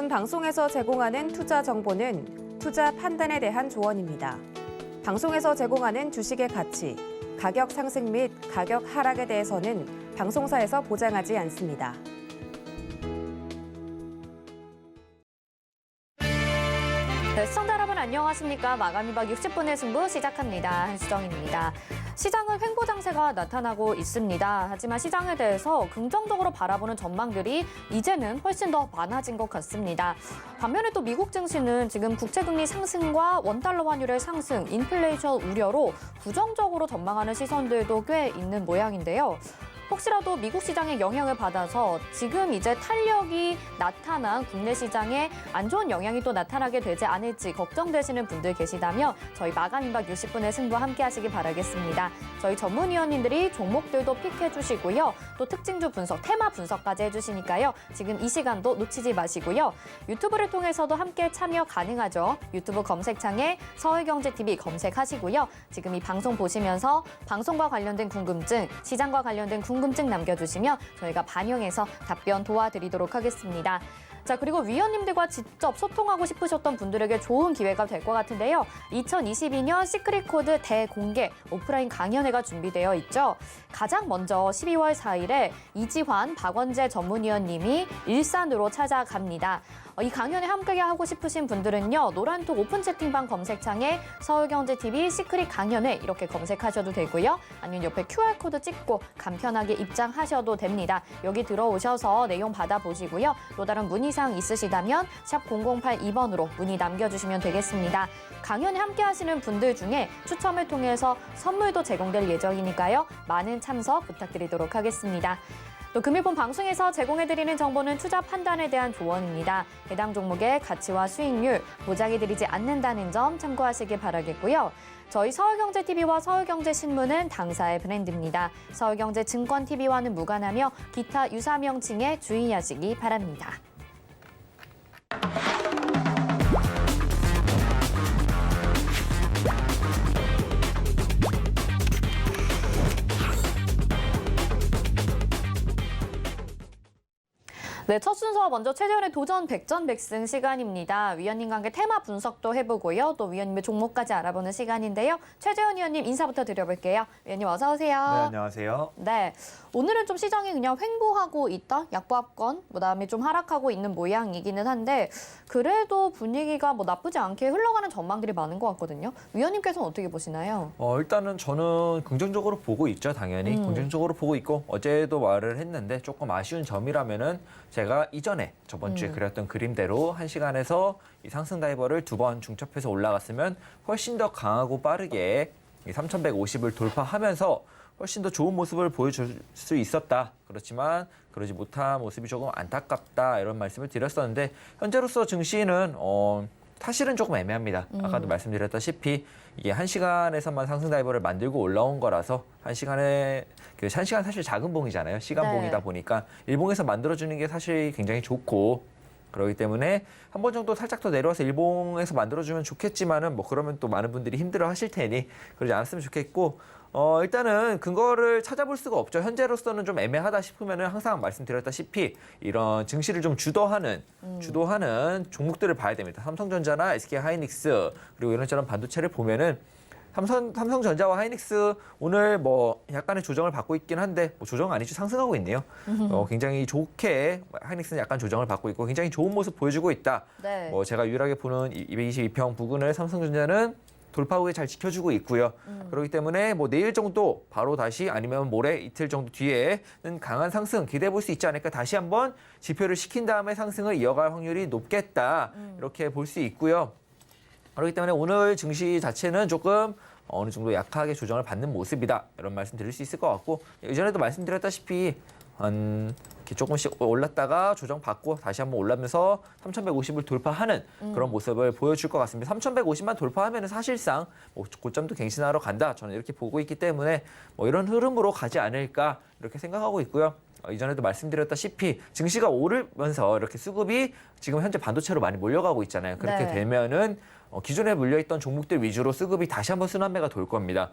본 방송에서 제공하는 투자 정보는 투자 판단에 대한 조언입니다. 방송에서 제공하는 주식의 가치, 가격 상승 및 가격 하락에 대해서는 방송사에서 보장하지 않습니다. 네, 시청자 여러분 안녕하십니까. 마감 2박 60분의 승부 시작합니다. 한수정입니다. 시장은 횡보장세가 나타나고 있습니다. 하지만 시장에 대해서 긍정적으로 바라보는 전망들이 이제는 훨씬 더 많아진 것 같습니다. 반면에 또 미국 증시는 지금 국채금리 상승과 원달러 환율의 상승, 인플레이션 우려로 부정적으로 전망하는 시선들도 꽤 있는 모양인데요. 혹시라도 미국 시장의 영향을 받아서 지금 이제 탄력이 나타난 국내 시장에 안 좋은 영향이 또 나타나게 되지 않을지 걱정되시는 분들 계시다면 저희 마감 2박 60분의 승부 함께 하시기 바라겠습니다. 저희 전문위원님들이 종목들도 픽해 주시고요. 또 특징주 분석, 테마 분석까지 해주시니까요. 지금 이 시간도 놓치지 마시고요. 유튜브를 통해서도 함께 참여 가능하죠. 유튜브 검색창에 서울경제TV 검색하시고요. 지금 이 방송 보시면서 방송과 관련된 궁금증, 시장과 관련된 궁금증 남겨주시면 저희가 반영해서 답변 도와드리도록 하겠습니다. 자, 그리고 위원님들과 직접 소통하고 싶으셨던 분들에게 좋은 기회가 될 것 같은데요. 2022년 시크릿 코드 대공개 오프라인 강연회가 준비되어 있죠. 가장 먼저 12월 4일에 이지환, 박원재 전문위원님이 일산으로 찾아갑니다. 이 강연에 함께 하고 싶으신 분들은요. 노란톡 오픈 채팅방 검색창에 서울경제TV 시크릿 강연회 이렇게 검색하셔도 되고요. 아니면 옆에 QR코드 찍고 간편하게 입장하셔도 됩니다. 여기 들어오셔서 내용 받아보시고요. 또 다른 문의사항 있으시다면 샵 0082번으로 문의 남겨주시면 되겠습니다. 강연에 함께 하시는 분들 중에 추첨을 통해서 선물도 제공될 예정이니까요. 많은 참석 부탁드리도록 하겠습니다. 또 금일본 방송에서 제공해드리는 정보는 투자 판단에 대한 조언입니다. 해당 종목의 가치와 수익률 보장해드리지 않는다는 점 참고하시기 바라겠고요. 저희 서울경제TV와 서울경제신문은 당사의 브랜드입니다. 서울경제증권TV와는 무관하며 기타 유사 명칭에 주의하시기 바랍니다. 네, 첫 순서 먼저 최재훈의 도전 백전백승 시간입니다. 위원님과 함께 테마 분석도 해보고요. 또 위원님의 종목까지 알아보는 시간인데요. 최재훈 위원님 인사부터 드려볼게요. 위원님 어서 오세요. 네, 안녕하세요. 네, 오늘은 좀 시장이 그냥 횡보하고 있다, 약보합권, 그다음에 좀 하락하고 있는 모양이기는 한데 그래도 분위기가 뭐 나쁘지 않게 흘러가는 전망들이 많은 것 같거든요. 위원님께서는 어떻게 보시나요? 일단은 저는 긍정적으로 보고 있죠, 당연히. 긍정적으로 보고 있고 어제도 말을 했는데 조금 아쉬운 점이라면은 제가 이전에 저번 주에 그렸던 그림대로 1시간에서 이 상승 다이버를 2번 중첩해서 올라갔으면 훨씬 더 강하고 빠르게 3,150을 돌파하면서 훨씬 더 좋은 모습을 보여줄 수 있었다. 그렇지만 그러지 못한 모습이 조금 안타깝다. 이런 말씀을 드렸었는데 현재로서 증시는 사실은 조금 애매합니다. 아까도 말씀드렸다시피 이게 1시간에서만 상승 다이버를 만들고 올라온 거라서 1시간 사실 작은 봉이잖아요. 시간봉이다 보니까 일봉에서 만들어주는 게 사실 굉장히 좋고 그렇기 때문에 한 번 정도 살짝 더 내려와서 일봉에서 만들어주면 좋겠지만은 뭐 그러면 또 많은 분들이 힘들어 하실 테니 그러지 않았으면 좋겠고 일단은 근거를 찾아볼 수가 없죠. 현재로서는 좀 애매하다 싶으면은 항상 말씀드렸다시피 이런 증시를 좀 주도하는 종목들을 봐야 됩니다. 삼성전자나 SK하이닉스 그리고 이런저런 반도체를 보면은 삼성전자와 하이닉스 오늘 뭐 약간의 조정을 받고 있긴 한데 뭐 조정 아니죠, 상승하고 있네요. 굉장히 좋게 하이닉스는 약간 조정을 받고 있고 굉장히 좋은 모습 보여주고 있다. 네. 뭐 제가 유일하게 보는 222평 부근을 삼성전자는 돌파 후에 잘 지켜주고 있고요. 그렇기 때문에 뭐 내일 정도 바로 다시 아니면 모레 이틀 정도 뒤에는 강한 상승 기대해 볼 수 있지 않을까. 다시 한번 지표를 시킨 다음에 상승을 이어갈 확률이 높겠다. 이렇게 볼 수 있고요. 그렇기 때문에 오늘 증시 자체는 조금 어느 정도 약하게 조정을 받는 모습이다. 이런 말씀 드릴 수 있을 것 같고 이전에도 말씀드렸다시피 이렇게 조금씩 올랐다가 조정받고 다시 한번 올라면서 3,150을 돌파하는 그런 모습을 보여줄 것 같습니다. 3,150만 돌파하면 사실상 뭐 고점도 갱신하러 간다. 저는 이렇게 보고 있기 때문에 뭐 이런 흐름으로 가지 않을까 이렇게 생각하고 있고요. 이전에도 말씀드렸다시피 증시가 오르면서 이렇게 수급이 지금 현재 반도체로 많이 몰려가고 있잖아요. 그렇게 네. 되면은 기존에 물려있던 종목들 위주로 수급이 다시 한번 순환매가 돌 겁니다.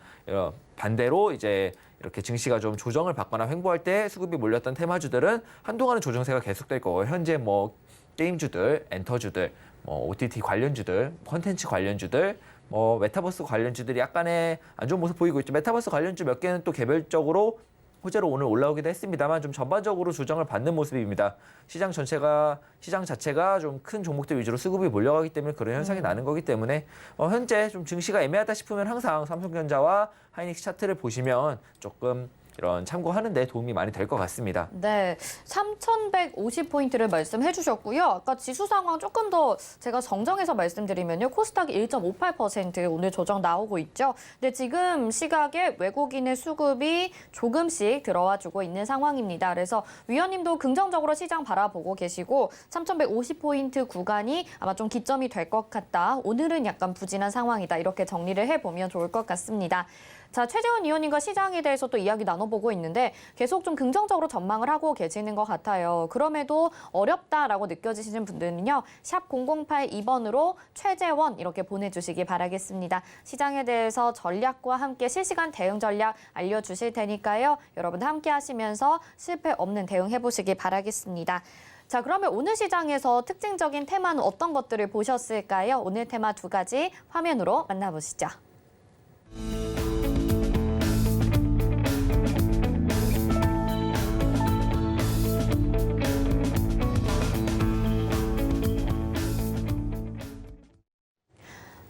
반대로 이제 이렇게 증시가 좀 조정을 받거나 횡보할 때 수급이 몰렸던 테마주들은 한동안은 조정세가 계속될 거고 현재 뭐 게임주들, 엔터주들, 뭐 OTT 관련주들, 콘텐츠 관련주들, 뭐 메타버스 관련주들이 약간의 안 좋은 모습 보이고 있죠. 메타버스 관련주 몇 개는 또 개별적으로 호재로 오늘 올라오기도 했습니다만 좀 전반적으로 조정을 받는 모습입니다. 시장 자체가 좀 큰 종목들 위주로 수급이 몰려가기 때문에 그런 현상이 나는 거기 때문에 현재 좀 증시가 애매하다 싶으면 항상 삼성전자와 하이닉스 차트를 보시면 조금 이런 참고하는 데 도움이 많이 될 것 같습니다. 네, 3,150포인트를 말씀해 주셨고요. 아까 지수 상황 조금 더 제가 정정해서 말씀드리면요. 코스닥이 1.58% 오늘 조정 나오고 있죠. 근데 지금 시각에 외국인의 수급이 조금씩 들어와 주고 있는 상황입니다. 그래서 위원님도 긍정적으로 시장 바라보고 계시고 3,150포인트 구간이 아마 좀 기점이 될 것 같다. 오늘은 약간 부진한 상황이다. 이렇게 정리를 해보면 좋을 것 같습니다. 자, 최재원 위원님과 시장에 대해서 또 이야기 나눠보고 있는데 계속 좀 긍정적으로 전망을 하고 계시는 것 같아요. 그럼에도 어렵다라고 느껴지시는 분들은요. 샵 0082번으로 최재원 이렇게 보내주시기 바라겠습니다. 시장에 대해서 전략과 함께 실시간 대응 전략 알려주실 테니까요. 여러분 함께 하시면서 실패 없는 대응해보시기 바라겠습니다. 자, 그러면 오늘 시장에서 특징적인 테마는 어떤 것들을 보셨을까요? 오늘 테마 2가지 화면으로 만나보시죠.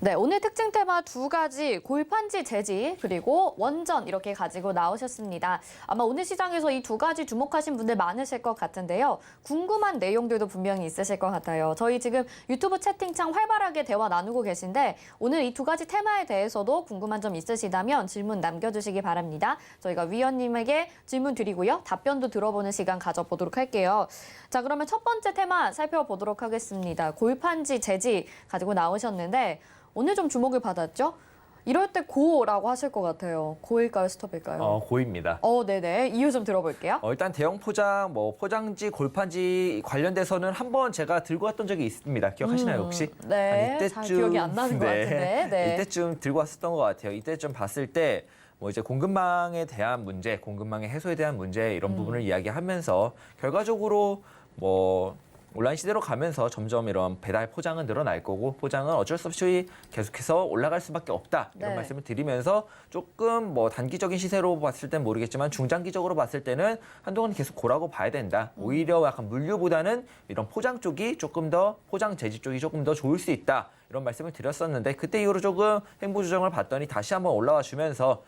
네, 오늘 특징 테마 2가지, 골판지 재지, 그리고 원전 이렇게 가지고 나오셨습니다. 아마 오늘 시장에서 이 2가지 주목하신 분들 많으실 것 같은데요. 궁금한 내용들도 분명히 있으실 것 같아요. 저희 지금 유튜브 채팅창 활발하게 대화 나누고 계신데 오늘 이 2가지 테마에 대해서도 궁금한 점 있으시다면 질문 남겨주시기 바랍니다. 저희가 위원님에게 질문 드리고요. 답변도 들어보는 시간 가져보도록 할게요. 자, 그러면 첫 번째 테마 살펴보도록 하겠습니다. 골판지 재지 가지고 나오셨는데 오늘 좀 주목을 받았죠? 이럴 때 고라고 하실 것 같아요. 고일까요, 스톱일까요? 고입니다. 네네. 이유 좀 들어볼게요. 일단 대형 포장, 포장지, 골판지 관련돼서는 한번 제가 들고 왔던 적이 있습니다. 기억하시나요, 혹시? 네, 잘 기억이 안 나는 것 같은데. 네. 이때쯤 들고 왔었던 것 같아요. 이때쯤 봤을 때 이제 공급망에 대한 문제, 공급망의 해소에 대한 문제 이런 부분을 이야기하면서 결과적으로 온라인 시대로 가면서 점점 이런 배달 포장은 늘어날 거고 포장은 어쩔 수 없이 계속해서 올라갈 수밖에 없다. 이런 네. 말씀을 드리면서 조금 단기적인 시세로 봤을 땐 모르겠지만 중장기적으로 봤을 때는 한동안 계속 고라고 봐야 된다. 오히려 약간 물류보다는 이런 포장 쪽이 조금 더 포장 재지 쪽이 조금 더 좋을 수 있다. 이런 말씀을 드렸었는데 그때 이후로 조금 횡보 조정을 봤더니 다시 한번 올라와 주면서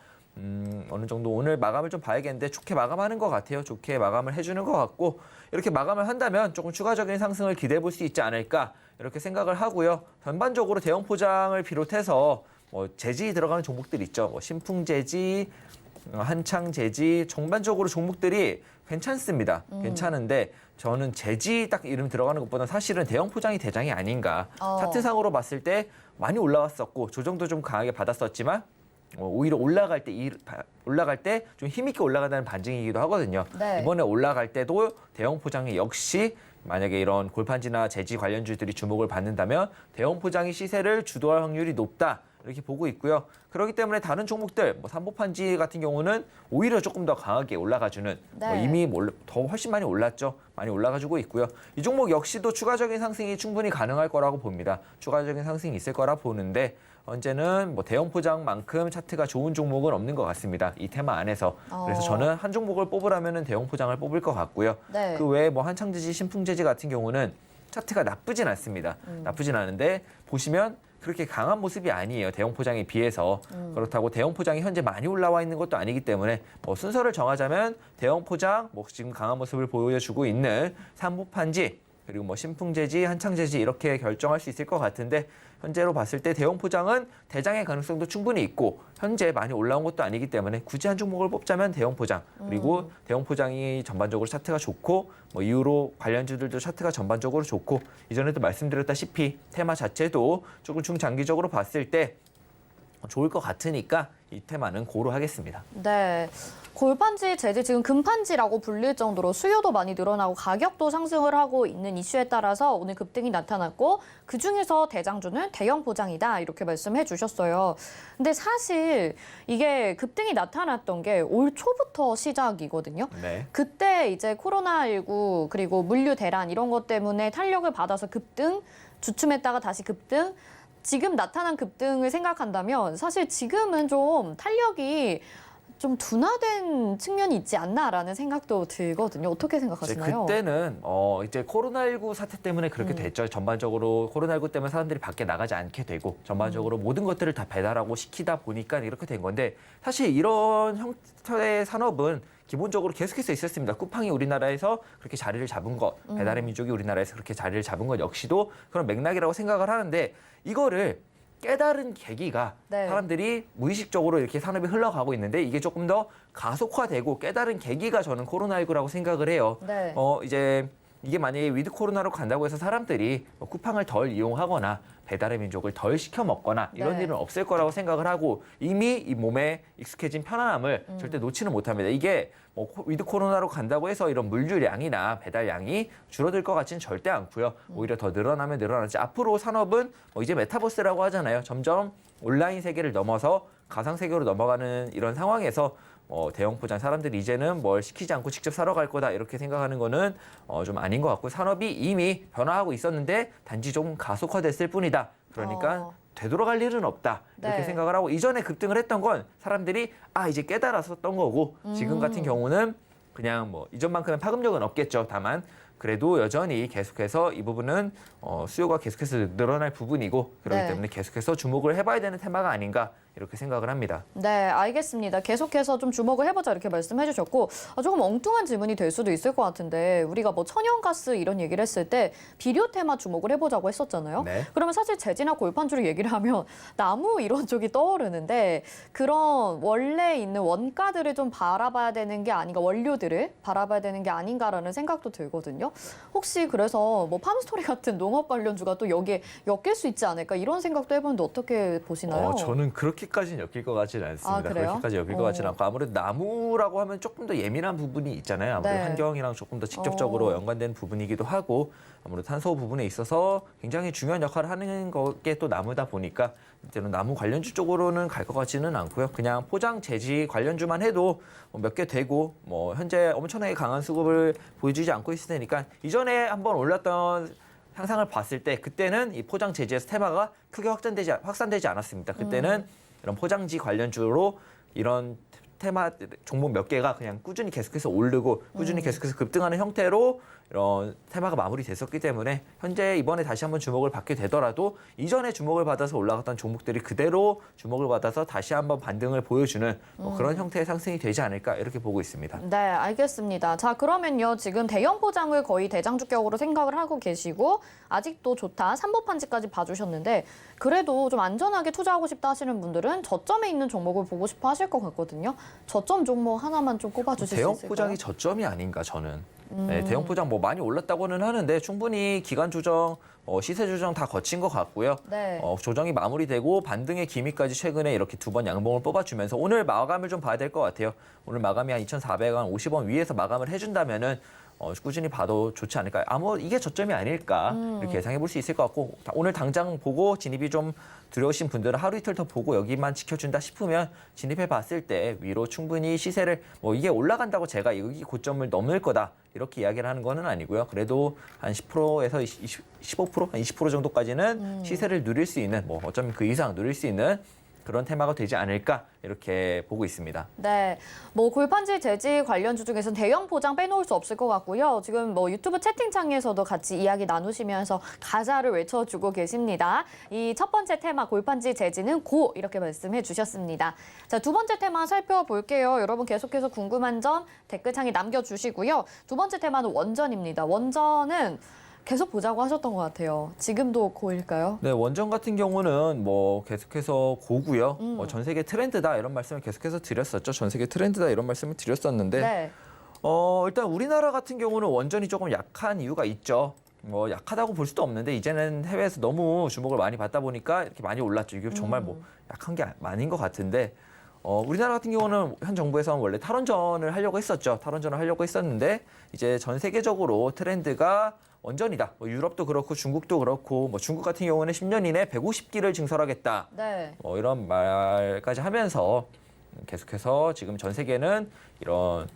어느 정도 오늘 마감을 좀 봐야겠는데 좋게 마감하는 것 같아요. 좋게 마감을 해주는 것 같고 이렇게 마감을 한다면 조금 추가적인 상승을 기대해 볼 수 있지 않을까 이렇게 생각을 하고요. 전반적으로 대형 포장을 비롯해서 재지 들어가는 종목들 있죠. 신풍 재지, 한창 재지 전반적으로 종목들이 괜찮습니다. 괜찮은데 저는 재지 딱 이름 들어가는 것보다 사실은 대형 포장이 대장이 아닌가. 차트상으로 봤을 때 많이 올라왔었고 조정도 좀 강하게 받았었지만 오히려 올라갈 때 좀 힘있게 올라간다는 반증이기도 하거든요. 네. 이번에 올라갈 때도 대형 포장이 역시 만약에 이런 골판지나 재지 관련주들이 주목을 받는다면 대형 포장이 시세를 주도할 확률이 높다. 이렇게 보고 있고요. 그렇기 때문에 다른 종목들, 삼보판지 같은 경우는 오히려 조금 더 강하게 올라가주는 네. 이미 더 훨씬 많이 올랐죠. 많이 올라가지고 있고요. 이 종목 역시도 추가적인 상승이 충분히 가능할 거라고 봅니다. 추가적인 상승이 있을 거라 보는데 현재는 대형 포장만큼 차트가 좋은 종목은 없는 것 같습니다. 이 테마 안에서. 그래서 저는 한 종목을 뽑으라면 대형 포장을 뽑을 것 같고요. 네. 그 외에 한창재지, 신풍재지 같은 경우는 차트가 나쁘진 않습니다. 나쁘진 않은데 보시면 그렇게 강한 모습이 아니에요. 대형 포장에 비해서. 그렇다고 대형 포장이 현재 많이 올라와 있는 것도 아니기 때문에 순서를 정하자면 대형 포장, 지금 강한 모습을 보여주고 있는 삼보판지, 그리고 신풍재지, 한창재지 이렇게 결정할 수 있을 것 같은데 현재로 봤을 때 대형 포장은 대장의 가능성도 충분히 있고 현재 많이 올라온 것도 아니기 때문에 굳이 한 종목을 뽑자면 대형 포장 그리고 대형 포장이 전반적으로 차트가 좋고 이후로 관련주들도 차트가 전반적으로 좋고 이전에도 말씀드렸다시피 테마 자체도 조금 중장기적으로 봤을 때 좋을 것 같으니까 이 테마는 고로 하겠습니다. 네. 골판지 재질 지금 금판지라고 불릴 정도로 수요도 많이 늘어나고 가격도 상승을 하고 있는 이슈에 따라서 오늘 급등이 나타났고 그중에서 대장주는 대형 포장이다 이렇게 말씀해 주셨어요. 근데 사실 이게 급등이 나타났던 게 올 초부터 시작이거든요. 네. 그때 이제 코로나19 그리고 물류 대란 이런 것 때문에 탄력을 받아서 급등, 주춤했다가 다시 급등, 지금 나타난 급등을 생각한다면 사실 지금은 좀 탄력이 좀 둔화된 측면이 있지 않나라는 생각도 들거든요. 어떻게 생각하시나요? 그때는 이제 코로나19 사태 때문에 그렇게 됐죠. 전반적으로 코로나19 때문에 사람들이 밖에 나가지 않게 되고 전반적으로 모든 것들을 다 배달하고 시키다 보니까 이렇게 된 건데 사실 이런 형태의 산업은 기본적으로 계속해서 있었습니다. 쿠팡이 우리나라에서 그렇게 자리를 잡은 것, 배달의 민족이 우리나라에서 그렇게 자리를 잡은 것 역시도 그런 맥락이라고 생각을 하는데 이거를 깨달은 계기가 네. 사람들이 무의식적으로 이렇게 산업이 흘러가고 있는데 이게 조금 더 가속화되고 깨달은 계기가 저는 코로나19라고 생각을 해요. 네. 이제 이게 만약에 위드 코로나로 간다고 해서 사람들이 뭐 쿠팡을 덜 이용하거나 배달의 민족을 덜 시켜 먹거나 이런 네. 일은 없을 거라고 생각을 하고 이미 이 몸에 익숙해진 편안함을 절대 놓지는 못합니다. 이게 뭐 위드 코로나로 간다고 해서 이런 물류량이나 배달량이 줄어들 것 같지는 절대 않고요. 오히려 더 늘어나면 늘어나지. 앞으로 산업은 뭐 이제 메타버스라고 하잖아요. 점점 온라인 세계를 넘어서 가상 세계로 넘어가는 이런 상황에서 대형 포장 사람들이 이제는 뭘 시키지 않고 직접 사러 갈 거다 이렇게 생각하는 거는 좀 아닌 것 같고 산업이 이미 변화하고 있었는데 단지 좀 가속화됐을 뿐이다. 그러니까 되돌아갈 일은 없다. 이렇게 네. 생각을 하고 이전에 급등을 했던 건 사람들이 이제 깨달았었던 거고 지금 같은 경우는 그냥 뭐 이전만큼의 파급력은 없겠죠. 다만 그래도 여전히 계속해서 이 부분은 수요가 계속해서 늘어날 부분이고 그렇기 네. 때문에 계속해서 주목을 해봐야 되는 테마가 아닌가 이렇게 생각을 합니다. 네, 알겠습니다. 계속해서 좀 주목을 해보자 이렇게 말씀해 주셨고 조금 엉뚱한 질문이 될 수도 있을 것 같은데 우리가 뭐 천연가스 이런 얘기를 했을 때 비료 테마 주목을 해보자고 했었잖아요. 네. 그러면 사실 재지나 골판주로 얘기를 하면 나무 이런 쪽이 떠오르는데 그런 원래 있는 원가들을 좀 바라봐야 되는 게 아닌가, 원료들을 바라봐야 되는 게 아닌가라는 생각도 들거든요. 혹시 그래서 뭐 팜스토리 같은 농업 관련주가 또 여기에 엮일 수 있지 않을까 이런 생각도 해보는데 어떻게 보시나요? 저는 그렇게까지는 엮일 것 같지는 않습니다. 그래요? 그렇게까지 엮일 것 같지는 않고 아무래도 나무라고 하면 조금 더 예민한 부분이 있잖아요. 아무래도 네. 환경이랑 조금 더 직접적으로 연관된 부분이기도 하고 아무래도 탄소 부분에 있어서 굉장히 중요한 역할을 하는 게 또 나무다 보니까 이제는 나무 관련주 쪽으로는 갈 것 같지는 않고요. 그냥 포장 재지 관련주만 해도 몇 개 되고 뭐 현재 엄청나게 강한 수급을 보여주지 않고 있을 테니까 이전에 한번 올랐던 향상을 봤을 때 그때는 이 포장 재지에서 테마가 크게 확산되지 않았습니다. 그때는 이런 포장지 관련주로 이런 테마 종목 몇 개가 그냥 꾸준히 계속해서 오르고 꾸준히 계속해서 급등하는 형태로 이런 테마가 마무리됐었기 때문에 현재 이번에 다시 한번 주목을 받게 되더라도 이전에 주목을 받아서 올라갔던 종목들이 그대로 주목을 받아서 다시 한번 반등을 보여주는 뭐 그런 형태의 상승이 되지 않을까 이렇게 보고 있습니다. 네, 알겠습니다. 자, 그러면요. 지금 대형 포장을 거의 대장주격으로 생각을 하고 계시고 아직도 좋다. 삼보판지까지 봐주셨는데 그래도 좀 안전하게 투자하고 싶다 하시는 분들은 저점에 있는 종목을 보고 싶어 하실 것 같거든요. 저점 종목 하나만 좀 꼽아주실 수 대형 있을까요? 포장이 저점이 아닌가 저는. 네, 대형 포장 뭐 많이 올랐다고는 하는데 충분히 기간 조정, 시세 조정 다 거친 것 같고요. 네. 조정이 마무리되고 반등의 기미까지 최근에 이렇게 두 번 양봉을 뽑아주면서 오늘 마감을 좀 봐야 될 것 같아요. 오늘 마감이 한 2,450원 위에서 마감을 해준다면은 꾸준히 봐도 좋지 않을까. 이게 저점이 아닐까 이렇게 예상해 볼 수 있을 것 같고 오늘 당장 보고 진입이 좀 두려우신 분들은 하루 이틀 더 보고 여기만 지켜준다 싶으면 진입해 봤을 때 위로 충분히 시세를 이게 올라간다고 제가 여기 고점을 넘을 거다 이렇게 이야기를 하는 거는 아니고요. 그래도 한 10%에서 15%, 한 20% 정도까지는 시세를 누릴 수 있는 어쩌면 그 이상 누릴 수 있는 그런 테마가 되지 않을까 이렇게 보고 있습니다. 네, 뭐 골판지 재질 관련주 중에서는 대형 포장 빼놓을 수 없을 것 같고요. 지금 뭐 유튜브 채팅창에서도 같이 이야기 나누시면서 가자를 외쳐주고 계십니다. 이 첫 번째 테마 골판지 재질은 고 이렇게 말씀해 주셨습니다. 자, 두 번째 테마 살펴볼게요. 여러분 계속해서 궁금한 점 댓글창에 남겨주시고요. 두 번째 테마는 원전입니다. 원전은 계속 보자고 하셨던 것 같아요. 지금도 고일까요? 네, 원전 같은 경우는 계속해서 고고요. 전 세계 트렌드다 이런 말씀을 계속해서 드렸었죠. 전 세계 트렌드다 이런 말씀을 드렸었는데 네. 일단 우리나라 같은 경우는 원전이 조금 약한 이유가 있죠. 약하다고 볼 수도 없는데 이제는 해외에서 너무 주목을 많이 받다 보니까 이렇게 많이 올랐죠. 이게 정말 약한 게 아닌 것 같은데 우리나라 같은 경우는 현 정부에서는 원래 탈원전을 하려고 했었죠. 탈원전을 하려고 했었는데 이제 전 세계적으로 트렌드가 원전이다. 뭐 유럽도 그렇고 중국도 그렇고 뭐 중국 같은 경우는 10년 이내 150기를 증설하겠다. 네. 이런 말까지 하면서 계속해서 지금 전 세계는 이런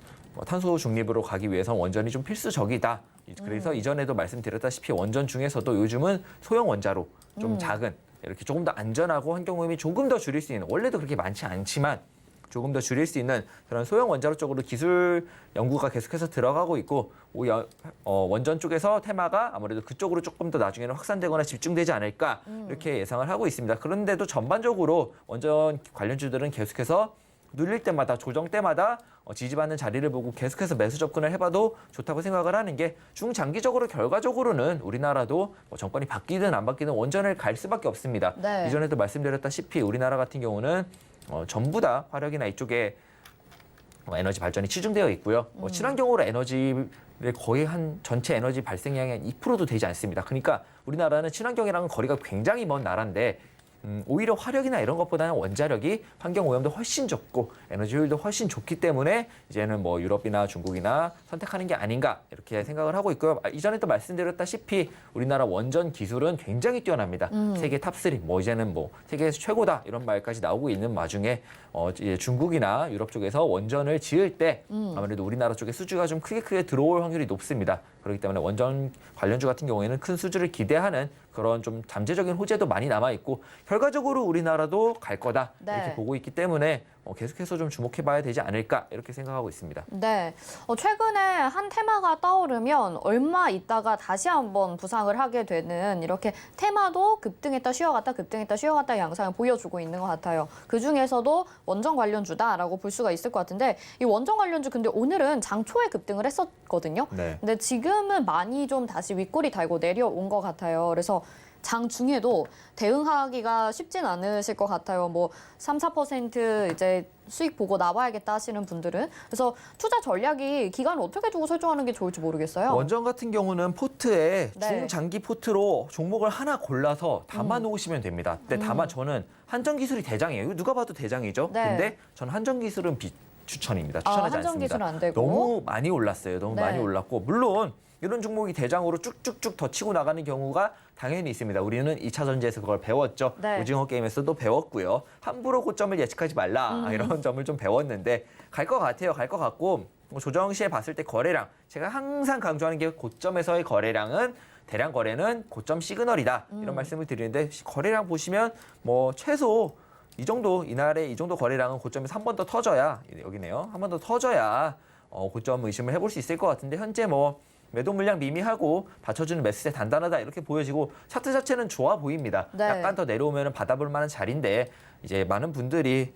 탄소 중립으로 가기 위해서 원전이 좀 필수적이다. 그래서 이전에도 말씀드렸다시피 원전 중에서도 요즘은 소형 원자로 좀 작은 이렇게 조금 더 안전하고 환경오염이 조금 더 줄일 수 있는 원래도 그렇게 많지 않지만 조금 더 줄일 수 있는 그런 소형 원자로 쪽으로 기술 연구가 계속해서 들어가고 있고 원전 쪽에서 테마가 아무래도 그쪽으로 조금 더 나중에는 확산되거나 집중되지 않을까 이렇게 예상을 하고 있습니다. 그런데도 전반적으로 원전 관련주들은 계속해서 눌릴 때마다 조정 때마다 지지받는 자리를 보고 계속해서 매수 접근을 해봐도 좋다고 생각을 하는 게 중장기적으로 결과적으로는 우리나라도 정권이 바뀌든 안 바뀌든 원전을 갈 수밖에 없습니다. 네. 이전에도 말씀드렸다시피 우리나라 같은 경우는 전부 다 화력이나 이쪽에 에너지 발전이 치중되어 있고요. 친환경으로 에너지를 거의 한 전체 에너지 발생량의 한 2%도 되지 않습니다. 그러니까 우리나라는 친환경이랑은 거리가 굉장히 먼 나라인데 오히려 화력이나 이런 것보다는 원자력이 환경 오염도 훨씬 적고 에너지 효율도 훨씬 좋기 때문에 이제는 뭐 유럽이나 중국이나 선택하는 게 아닌가 이렇게 생각을 하고 있고요. 이전에도 말씀드렸다시피 우리나라 원전 기술은 굉장히 뛰어납니다. 세계 탑3, 뭐 이제는 뭐 세계에서 최고다 이런 말까지 나오고 있는 와중에 이제 중국이나 유럽 쪽에서 원전을 지을 때 아무래도 우리나라 쪽에 수주가 좀 크게 들어올 확률이 높습니다. 그렇기 때문에 원전 관련주 같은 경우에는 큰 수주를 기대하는 그런 좀 잠재적인 호재도 많이 남아 있고 결과적으로 우리나라도 갈 거다 네. 이렇게 보고 있기 때문에 계속해서 좀 주목해봐야 되지 않을까 이렇게 생각하고 있습니다. 네. 최근에 한 테마가 떠오르면 얼마 있다가 다시 한번 부상을 하게 되는 이렇게 테마도 급등했다 쉬어갔다 급등했다 쉬어갔다 양상을 보여주고 있는 것 같아요. 그중에서도 원전 관련주다라고 볼 수가 있을 것 같은데 이 원전 관련주 근데 오늘은 장 초에 급등을 했었거든요. 네. 근데 지금은 많이 좀 다시 윗꼬리 달고 내려온 것 같아요. 그래서 장 중에도 대응하기가 쉽진 않으실 것 같아요. 뭐 3, 4% 이제 수익 보고 나와야겠다 하시는 분들은. 그래서 투자 전략이 기간을 어떻게 두고 설정하는 게 좋을지 모르겠어요. 원전 같은 경우는 포트에 네. 중장기 포트로 종목을 하나 골라서 담아 놓으시면 됩니다. 근데 다만 저는 한전 기술이 대장이에요. 이거 누가 봐도 대장이죠. 네. 근데 저는 한전 기술은 비추천입니다. 추천하지 한전 않습니다. 기술은 안 되고. 너무 많이 올랐어요. 너무 네. 많이 올랐고 물론 이런 종목이 대장으로 쭉쭉쭉 더 치고 나가는 경우가 당연히 있습니다. 우리는 2차 전지에서 그걸 배웠죠. 네. 오징어 게임에서도 배웠고요. 함부로 고점을 예측하지 말라 이런 점을 좀 배웠는데 갈 것 같아요. 갈 것 같고 조정 시에 봤을 때 거래량 제가 항상 강조하는 게 고점에서의 거래량은 대량 거래는 고점 시그널이다 이런 말씀을 드리는데 거래량 보시면 뭐 최소 이 정도 이날에 이 정도 거래량은 고점에서 한 번 더 터져야 여기네요. 한 번 더 터져야 고점 의심을 해볼 수 있을 것 같은데 현재 뭐 매도 물량 미미하고 받쳐주는 매수세 단단하다 이렇게 보여지고 차트 자체는 좋아 보입니다. 네. 약간 더 내려오면 받아볼 만한 자리인데 이제 많은 분들이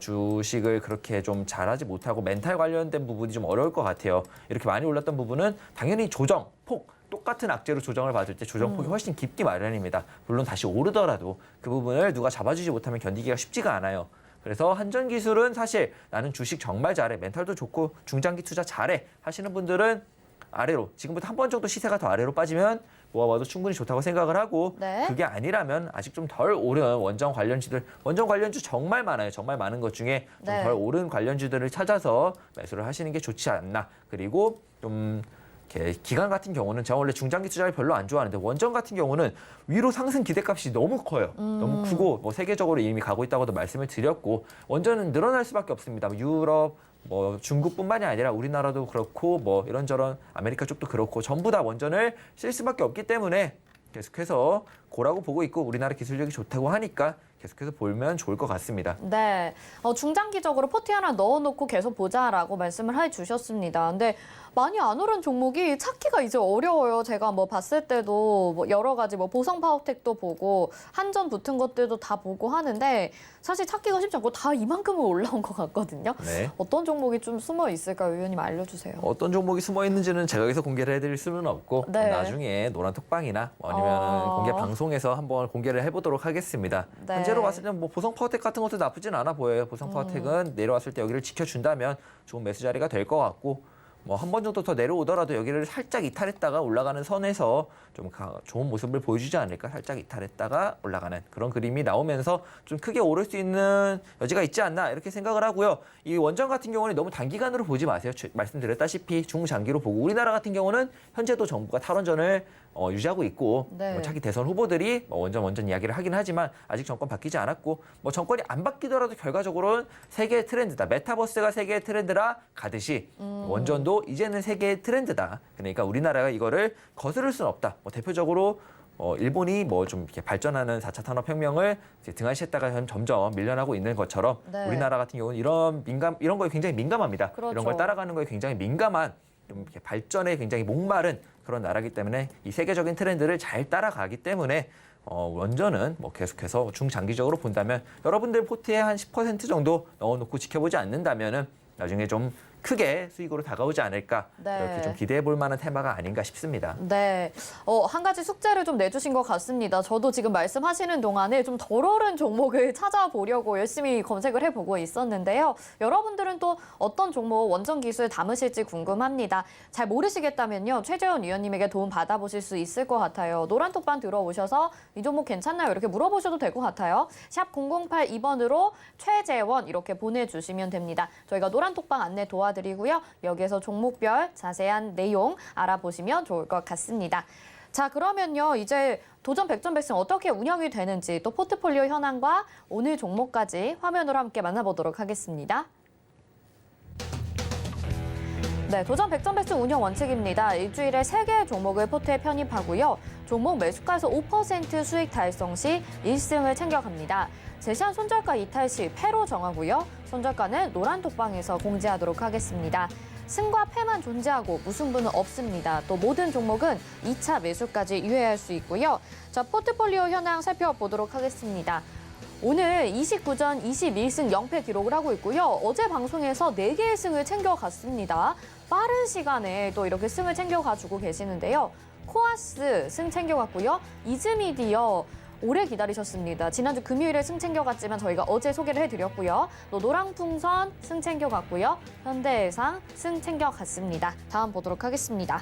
주식을 그렇게 좀 잘하지 못하고 멘탈 관련된 부분이 좀 어려울 것 같아요. 이렇게 많이 올랐던 부분은 당연히 조정, 폭 똑같은 악재로 조정을 받을 때 조정폭이 훨씬 깊기 마련입니다. 물론 다시 오르더라도 그 부분을 누가 잡아주지 못하면 견디기가 쉽지가 않아요. 그래서 한전 기술은 사실 나는 주식 정말 잘해, 멘탈도 좋고 중장기 투자 잘해 하시는 분들은 아래로 지금부터 한 번 정도 시세가 더 아래로 빠지면 모아봐도 충분히 좋다고 생각을 하고 네. 그게 아니라면 아직 좀 덜 오른 원전 관련주들 원전 관련주 정말 많아요. 정말 많은 것 중에 좀 네. 덜 오른 관련주들을 찾아서 매수를 하시는 게 좋지 않나. 그리고 좀 이렇게 기간 같은 경우는 제가 원래 중장기 투자를 별로 안 좋아하는데 원전 같은 경우는 위로 상승 기대값이 너무 커요. 너무 크고 뭐 세계적으로 이미 가고 있다고도 말씀을 드렸고 원전은 늘어날 수밖에 없습니다. 유럽 뭐 중국뿐만이 아니라 우리나라도 그렇고 뭐 이런저런 아메리카 쪽도 그렇고 전부 다 원전을 쓸 수밖에 없기 때문에 계속해서 고라고 보고 있고 우리나라 기술력이 좋다고 하니까 계속해서 보면 좋을 것 같습니다. 네, 중장기적으로 포트 하나 넣어놓고 계속 보자라고 말씀을 해주셨습니다. 근데 많이 안 오른 종목이 찾기가 이제 어려워요. 제가 뭐 봤을 때도 뭐 여러 가지 뭐 보성 파워텍도 보고 한전 붙은 것들도 다 보고 하는데 사실 찾기가 쉽지 않고 다 이만큼은 올라온 것 같거든요. 네. 어떤 종목이 좀 숨어 있을까요, 의원님 알려주세요. 어떤 종목이 숨어 있는지는 제가 여기서 공개를 해드릴 수는 없고 네. 나중에 노란 톡방이나 아니면 공개 방송에서 한번 공개를 해보도록 하겠습니다. 네. 현재로 봤을 때는 뭐 보성 파워텍 같은 것도 나쁘진 않아 보여요. 보성 파워텍은 내려왔을 때 여기를 지켜준다면 좋은 매수 자리가 될 것 같고 뭐 한 번 정도 더 내려오더라도 여기를 살짝 이탈했다가 올라가는 선에서 좀 좋은 모습을 보여주지 않을까. 살짝 이탈했다가 올라가는 그런 그림이 나오면서 좀 크게 오를 수 있는 여지가 있지 않나 이렇게 생각을 하고요. 이 원전 같은 경우는 너무 단기간으로 보지 마세요. 말씀드렸다시피 중장기로 보고 우리나라 같은 경우는 현재도 정부가 탈원전을 유지하고 있고 네. 뭐 차기 대선 후보들이 원전 이야기를 하긴 하지만 아직 정권 바뀌지 않았고 뭐 정권이 안 바뀌더라도 결과적으로는 세계의 트렌드다. 메타버스가 세계의 트렌드라 가듯이 원전도 이제는 세계의 트렌드다. 그러니까 우리나라가 이거를 거스를 수는 없다. 뭐 대표적으로 일본이 뭐 좀 이렇게 발전하는 4차 산업혁명을 등한시했다가 점점 밀려나고 있는 것처럼 네. 우리나라 같은 경우는 이런 거에 굉장히 민감합니다. 그렇죠. 이런 걸 따라가는 거에 굉장히 민감한 좀 이렇게 발전에 굉장히 목마른 그런 나라이기 때문에 이 세계적인 트렌드를 잘 따라가기 때문에 원전은 뭐 계속해서 중장기적으로 본다면 여러분들 포트에 한 10% 정도 넣어놓고 지켜보지 않는다면은 나중에 좀 크게 수익으로 다가오지 않을까 네. 이렇게 좀 기대해 볼 만한 테마가 아닌가 싶습니다. 네, 한 가지 숙제를 좀 내주신 것 같습니다. 저도 지금 말씀하시는 동안에 좀 덜 오른 종목을 찾아보려고 열심히 검색을 해보고 있었는데요. 여러분들은 또 어떤 종목 원전 기술 담으실지 궁금합니다. 잘 모르시겠다면요. 최재원 위원님에게 도움 받아보실 수 있을 것 같아요. 노란톡방 들어오셔서 이 종목 괜찮나요? 이렇게 물어보셔도 될 것 같아요. 샵 0082번으로 최재원 이렇게 보내주시면 됩니다. 저희가 노란톡방 안내 도와드리고요. 여기에서 종목별 자세한 내용 알아보시면 좋을 것 같습니다. 자, 그러면요. 이제 도전 백전백승 어떻게 운영이 되는지 또 포트폴리오 현황과 오늘 종목까지 화면으로 함께 만나보도록 하겠습니다. 네, 도전 백전백승 운영 원칙입니다. 일주일에 3개의 종목을 포트에 편입하고요. 종목 매수가에서 5% 수익 달성 시 1승을 챙겨갑니다. 제시한 손절가 이탈 시 패로 정하고요. 손절가는 노란 톡방에서 공지하도록 하겠습니다. 승과 패만 존재하고 무승부는 없습니다. 또 모든 종목은 2차 매수까지 유예할 수 있고요. 자, 포트폴리오 현황 살펴보도록 하겠습니다. 오늘 29전 21승 0패 기록을 하고 있고요. 어제 방송에서 4개의 승을 챙겨갔습니다. 빠른 시간에 또 이렇게 승을 챙겨가지고 계시는데요. 코아스 승 챙겨갔고요. 이즈미디어 오래 기다리셨습니다. 지난주 금요일에 승 챙겨갔지만 저희가 어제 소개를 해드렸고요. 또 노랑풍선 승 챙겨갔고요. 현대해상 승 챙겨갔습니다. 다음 보도록 하겠습니다.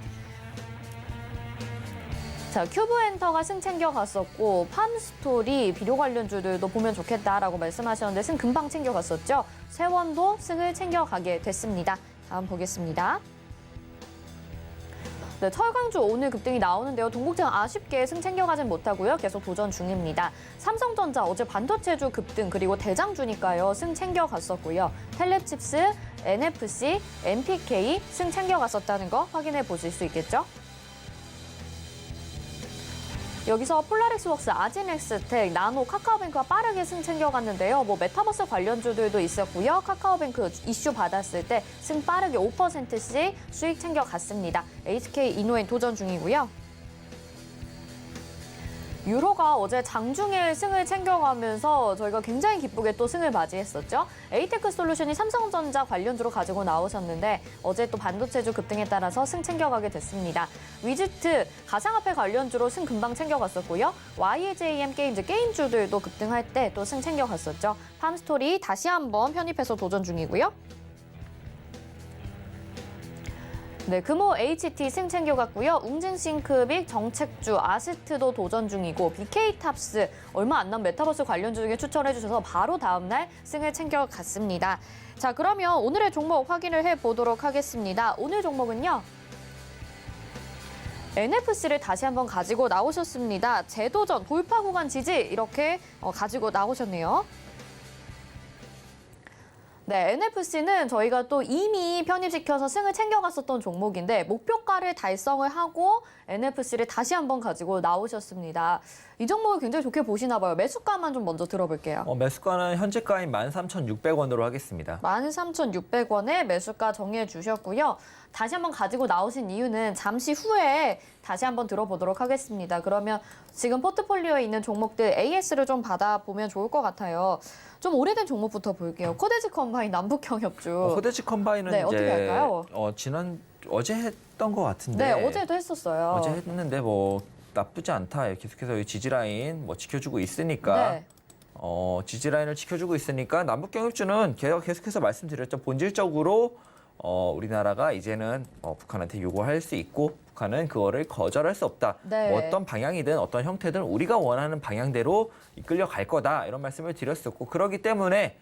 자, 큐브엔터가 승 챙겨갔었고 팜스토리 비료 관련주들도 보면 좋겠다라고 말씀하셨는데 승 금방 챙겨갔었죠. 세원도 승을 챙겨가게 됐습니다. 다음 보겠습니다. 네, 철강주 오늘 급등이 나오는데요. 동국제가 아쉽게 승 챙겨가진 못하고요. 계속 도전 중입니다. 삼성전자 어제 반도체주 급등 그리고 대장주니까요. 승 챙겨갔었고요. 텔레칩스, NFC, MPK 승 챙겨갔었다는 거 확인해 보실 수 있겠죠? 여기서 폴라릭스웍스, 아진엑스텍, 나노, 카카오뱅크가 빠르게 승 챙겨갔는데요. 뭐 메타버스 관련주들도 있었고요. 카카오뱅크 이슈 받았을 때 승 빠르게 5%씩 수익 챙겨갔습니다. HK 이노엔 도전 중이고요. 유로가 어제 장중에 승을 챙겨가면서 저희가 굉장히 기쁘게 또 승을 맞이했었죠. 에이테크 솔루션이 삼성전자 관련주로 가지고 나오셨는데 어제 또 반도체주 급등에 따라서 승 챙겨가게 됐습니다. 위즈트 가상화폐 관련주로 승 금방 챙겨갔었고요. YJM 게임즈 게임주들도 급등할 때 또 승 챙겨갔었죠. 팜스토리 다시 한번 편입해서 도전 중이고요. 네, 금호 HT 승 챙겨갔고요. 웅진싱크빅 정책주 아스트도 도전 중이고 BK탑스 얼마 안 남은 메타버스 관련주 중에 추천해 주셔서 바로 다음 날 승을 챙겨갔습니다. 자, 그러면 오늘의 종목 확인을 해보도록 하겠습니다. 오늘 종목은요. NFC를 다시 한번 가지고 나오셨습니다. 재도전, 돌파 구간 지지 이렇게 가지고 나오셨네요. 네, NFC는 저희가 또 이미 편입시켜서 승을 챙겨갔었던 종목인데 목표가를 달성을 하고 NFC를 다시 한번 가지고 나오셨습니다. 이 종목을 굉장히 좋게 보시나 봐요. 매수가만 좀 먼저 들어볼게요. 매수가는 현재가인 13,600원으로 하겠습니다. 13,600원에 매수가 정해 주셨고요. 다시 한번 가지고 나오신 이유는 잠시 후에 다시 한번 들어보도록 하겠습니다. 그러면 지금 포트폴리오에 있는 종목들 AS를 좀 받아보면 좋을 것 같아요. 좀 오래된 종목부터 볼게요. 코데지 컴바인 남북경협주. 코데지 컴바인은 네, 이제 어떻게 할까요? 어제 했던 것 같은데. 네, 어제도 했었어요. 어제 했는데 뭐 나쁘지 않다. 계속해서 이 지지라인 뭐 지켜주고 있으니까. 네. 지지라인을 지켜주고 있으니까 남북경협주는 계속해서 말씀드렸죠. 본질적으로 우리나라가 이제는 북한한테 요구할 수 있고 북한은 그거를 거절할 수 없다. 네. 뭐 어떤 방향이든 어떤 형태든 우리가 원하는 방향대로 이끌려 갈 거다. 이런 말씀을 드렸었고 그렇기 때문에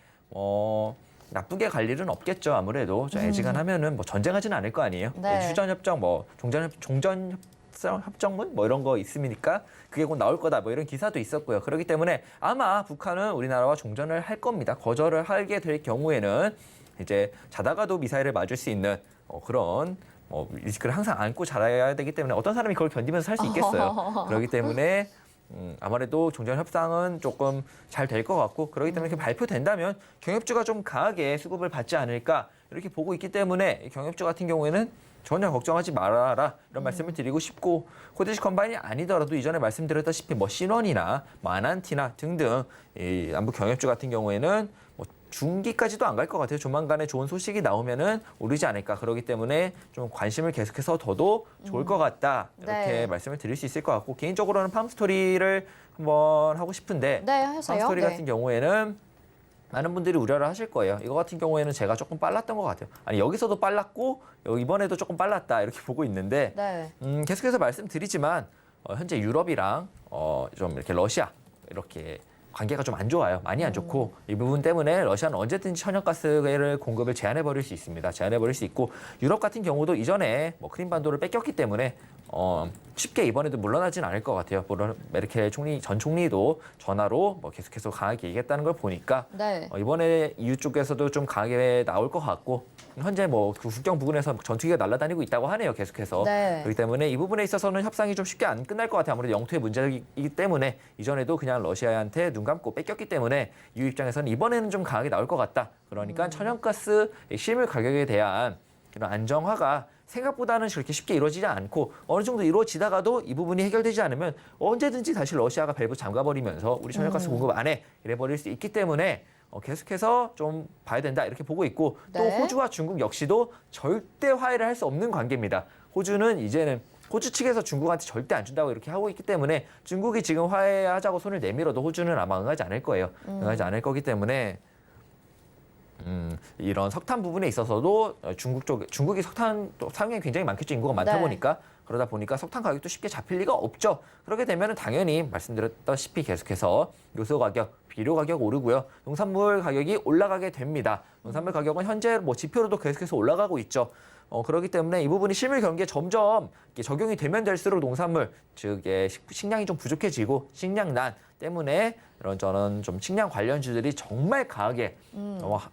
나쁘게 갈 일은 없겠죠. 아무래도 애지간하면은 뭐 전쟁하지는 않을 거 아니에요. 네. 휴전협정, 뭐 종전협정문 뭐 이런 거 있으니까 그게 곧 나올 거다. 뭐 이런 기사도 있었고요. 그렇기 때문에 아마 북한은 우리나라와 종전을 할 겁니다. 거절을 하게 될 경우에는 이제 자다가도 미사일을 맞을 수 있는 그런 리스크를 항상 안고 자라야 되기 때문에 어떤 사람이 그걸 견디면서 살 수 있겠어요. 그렇기 때문에 아무래도 종전 협상은 조금 잘 될 것 같고 그렇기 때문에 이렇게 발표된다면 경협주가 좀 강하게 수급을 받지 않을까 이렇게 보고 있기 때문에 경협주 같은 경우에는 전혀 걱정하지 말아라 이런 말씀을 드리고 싶고 코데시 컴바인이 아니더라도 이전에 말씀드렸다시피 뭐 신원이나 마난티나 등등 이 남북 경협주 같은 경우에는 뭐 중기까지도 안 갈 것 같아요. 조만간에 좋은 소식이 나오면은 오르지 않을까. 그렇기 때문에 좀 관심을 계속해서 둬도 좋을 것 같다. 이렇게 네. 말씀을 드릴 수 있을 것 같고 개인적으로는 팜스토리를 한번 하고 싶은데 네, 하세요. 팜스토리 네. 같은 경우에는 많은 분들이 우려를 하실 거예요. 이거 같은 경우에는 제가 조금 빨랐던 것 같아요. 아니 여기서도 빨랐고 이번에도 조금 빨랐다 이렇게 보고 있는데 네. 계속해서 말씀드리지만 현재 유럽이랑 좀 이렇게 러시아 이렇게 관계가 좀 안 좋아요. 많이 안 좋고 이 부분 때문에 러시아는 언제든지 천연가스를 공급을 제한해 버릴 수 있습니다. 제한해 버릴 수 있고 유럽 같은 경우도 이전에 뭐 크림반도를 뺏겼기 때문에 쉽게 이번에도 물러나진 않을 것 같아요. 물론 메르켈 전 총리도 전화로 뭐 계속해서 강하게 얘기했다는 걸 보니까 네. 이번에 EU 쪽에서도 좀 강하게 나올 것 같고 현재 뭐 그 국경 부근에서 전투기가 날아다니고 있다고 하네요. 계속해서. 네. 그렇기 때문에 이 부분에 있어서는 협상이 좀 쉽게 안 끝날 것 같아요. 아무래도 영토의 문제이기 때문에 이전에도 그냥 러시아한테 눈 감고 뺏겼기 때문에 EU 입장에서는 이번에는 좀 강하게 나올 것 같다. 그러니까 천연가스 실물 가격에 대한 그런 안정화가 생각보다는 그렇게 쉽게 이루어지지 않고 어느 정도 이루어지다가도 이 부분이 해결되지 않으면 언제든지 다시 러시아가 밸브 잠가버리면서 우리 천연가스 공급 안 해 이래버릴 수 있기 때문에 계속해서 좀 봐야 된다 이렇게 보고 있고 또 네. 호주와 중국 역시도 절대 화해를 할 수 없는 관계입니다. 호주는 이제는 호주 측에서 중국한테 절대 안 준다고 이렇게 하고 있기 때문에 중국이 지금 화해하자고 손을 내밀어도 호주는 아마 응하지 않을 거예요. 응하지 않을 거기 때문에 이런 석탄 부분에 있어서도 중국이 석탄 또 사용량이 굉장히 많겠죠. 인구가 많다 네. 보니까. 그러다 보니까 석탄 가격도 쉽게 잡힐 리가 없죠. 그렇게 되면 당연히 말씀드렸다시피 계속해서 요소 가격, 비료 가격 오르고요. 농산물 가격이 올라가게 됩니다. 농산물 가격은 현재 뭐 지표로도 계속해서 올라가고 있죠. 그렇기 때문에 이 부분이 실물 경기에 점점 적용이 되면 될수록 농산물, 즉 식량이 좀 부족해지고 식량난 때문에 이런 저는 좀 식량 관련주들이 정말 강하게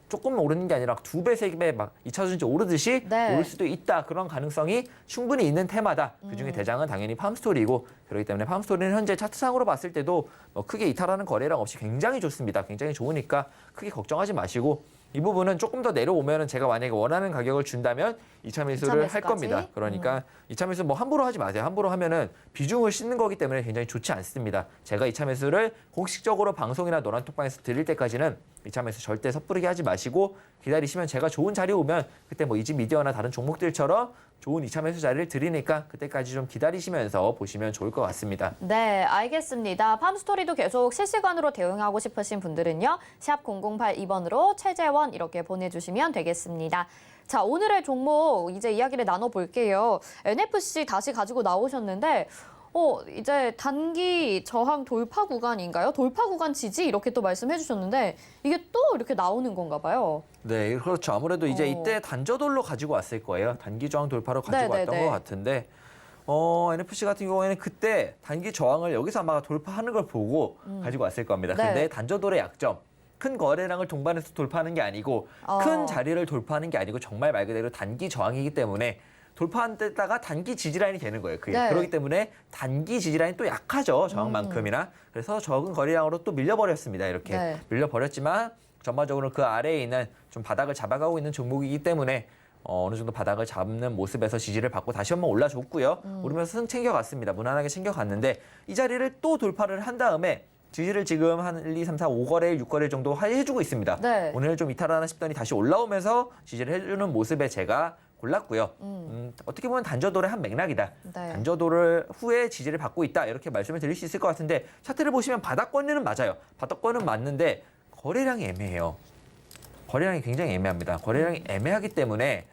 조금 오르는 게 아니라 2배, 3배 막 2차 전지 오르듯이 네. 오를 수도 있다. 그런 가능성이 충분히 있는 테마다. 그중에 대장은 당연히 팜스토리이고 그렇기 때문에 팜스토리는 현재 차트상으로 봤을 때도 크게 이탈하는 거래량 없이 굉장히 좋습니다. 굉장히 좋으니까 크게 걱정하지 마시고 이 부분은 조금 더 내려오면 제가 만약에 원하는 가격을 준다면 2차 매수를 할 겁니다. 그러니까 2차 매수 뭐 함부로 하지 마세요. 함부로 하면은 비중을 싣는 거기 때문에 굉장히 좋지 않습니다. 제가 2차 매수를 공식적으로 방송이나 노란톡방에서 드릴 때까지는 2차 매수 절대 섣부르게 하지 마시고 기다리시면 제가 좋은 자리 오면 그때 뭐 이지 미디어나 다른 종목들처럼 좋은 2차 매수 자리를 드리니까 그때까지 좀 기다리시면서 보시면 좋을 것 같습니다. 네, 알겠습니다. 팜스토리도 계속 실시간으로 대응하고 싶으신 분들은요. 샵 0082번으로 최재원 이렇게 보내주시면 되겠습니다. 자, 오늘의 종목 이제 이야기를 나눠볼게요. NFC 다시 가지고 나오셨는데 이제 단기 저항 돌파 구간인가요? 돌파 구간 지지 이렇게 또 말씀해 주셨는데 이게 또 이렇게 나오는 건가 봐요. 네, 그렇죠. 아무래도 이제 이때 단저돌로 가지고 왔을 거예요. 단기 저항 돌파로 가지고 왔던 것 같은데 NFC 같은 경우에는 그때 단기 저항을 여기서 아마 돌파하는 걸 보고 가지고 왔을 겁니다. 네. 근데 단저돌의 약점. 큰 거래량을 동반해서 돌파하는 게 아니고 큰 자리를 돌파하는 게 아니고 정말 말 그대로 단기 저항이기 때문에 돌파한 데다가 단기 지지라인이 되는 거예요. 그게. 네. 그렇기 때문에 단기 지지라인이 또 약하죠. 저항만큼이나. 그래서 적은 거래량으로 또 밀려버렸습니다. 이렇게 네. 밀려버렸지만 전반적으로 그 아래에 있는 좀 바닥을 잡아가고 있는 종목이기 때문에 어느 정도 바닥을 잡는 모습에서 지지를 받고 다시 한번 올라줬고요. 오르면서 승 챙겨갔습니다. 무난하게 챙겨갔는데 이 자리를 또 돌파를 한 다음에 지지를 지금 한 1, 2, 3, 4, 5거래일, 6거래일 정도 해주고 있습니다. 네. 오늘 좀 이탈하나 싶더니 다시 올라오면서 지지를 해주는 모습에 제가 골랐고요. 어떻게 보면 단저돌의 한 맥락이다. 네. 단저돌을 후에 지지를 받고 있다. 이렇게 말씀을 드릴 수 있을 것 같은데 차트를 보시면 바닥권은 맞아요. 바닥권은 맞는데 거래량이 애매해요. 거래량이 굉장히 애매합니다. 거래량이 애매하기 때문에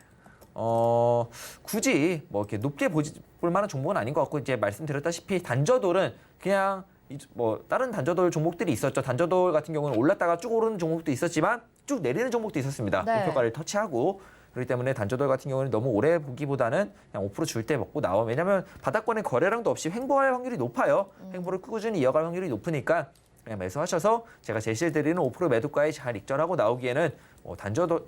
굳이 뭐 이렇게 높게 볼 만한 종목은 아닌 것 같고 이제 말씀드렸다시피 단저돌은 그냥 뭐 다른 단저돌 종목들이 있었죠. 단저돌 같은 경우는 올랐다가 쭉 오르는 종목도 있었지만 쭉 내리는 종목도 있었습니다. 네. 목표가를 터치하고 그렇기 때문에 단저돌 같은 경우는 너무 오래 보기보다는 그냥 5% 줄 때 먹고 나와. 왜냐하면 바닥권의 거래량도 없이 횡보할 확률이 높아요. 횡보를 꾸준히 이어갈 확률이 높으니까 그냥 매수하셔서 제가 제시해드리는 5% 매도가에 잘 익절하고 나오기에는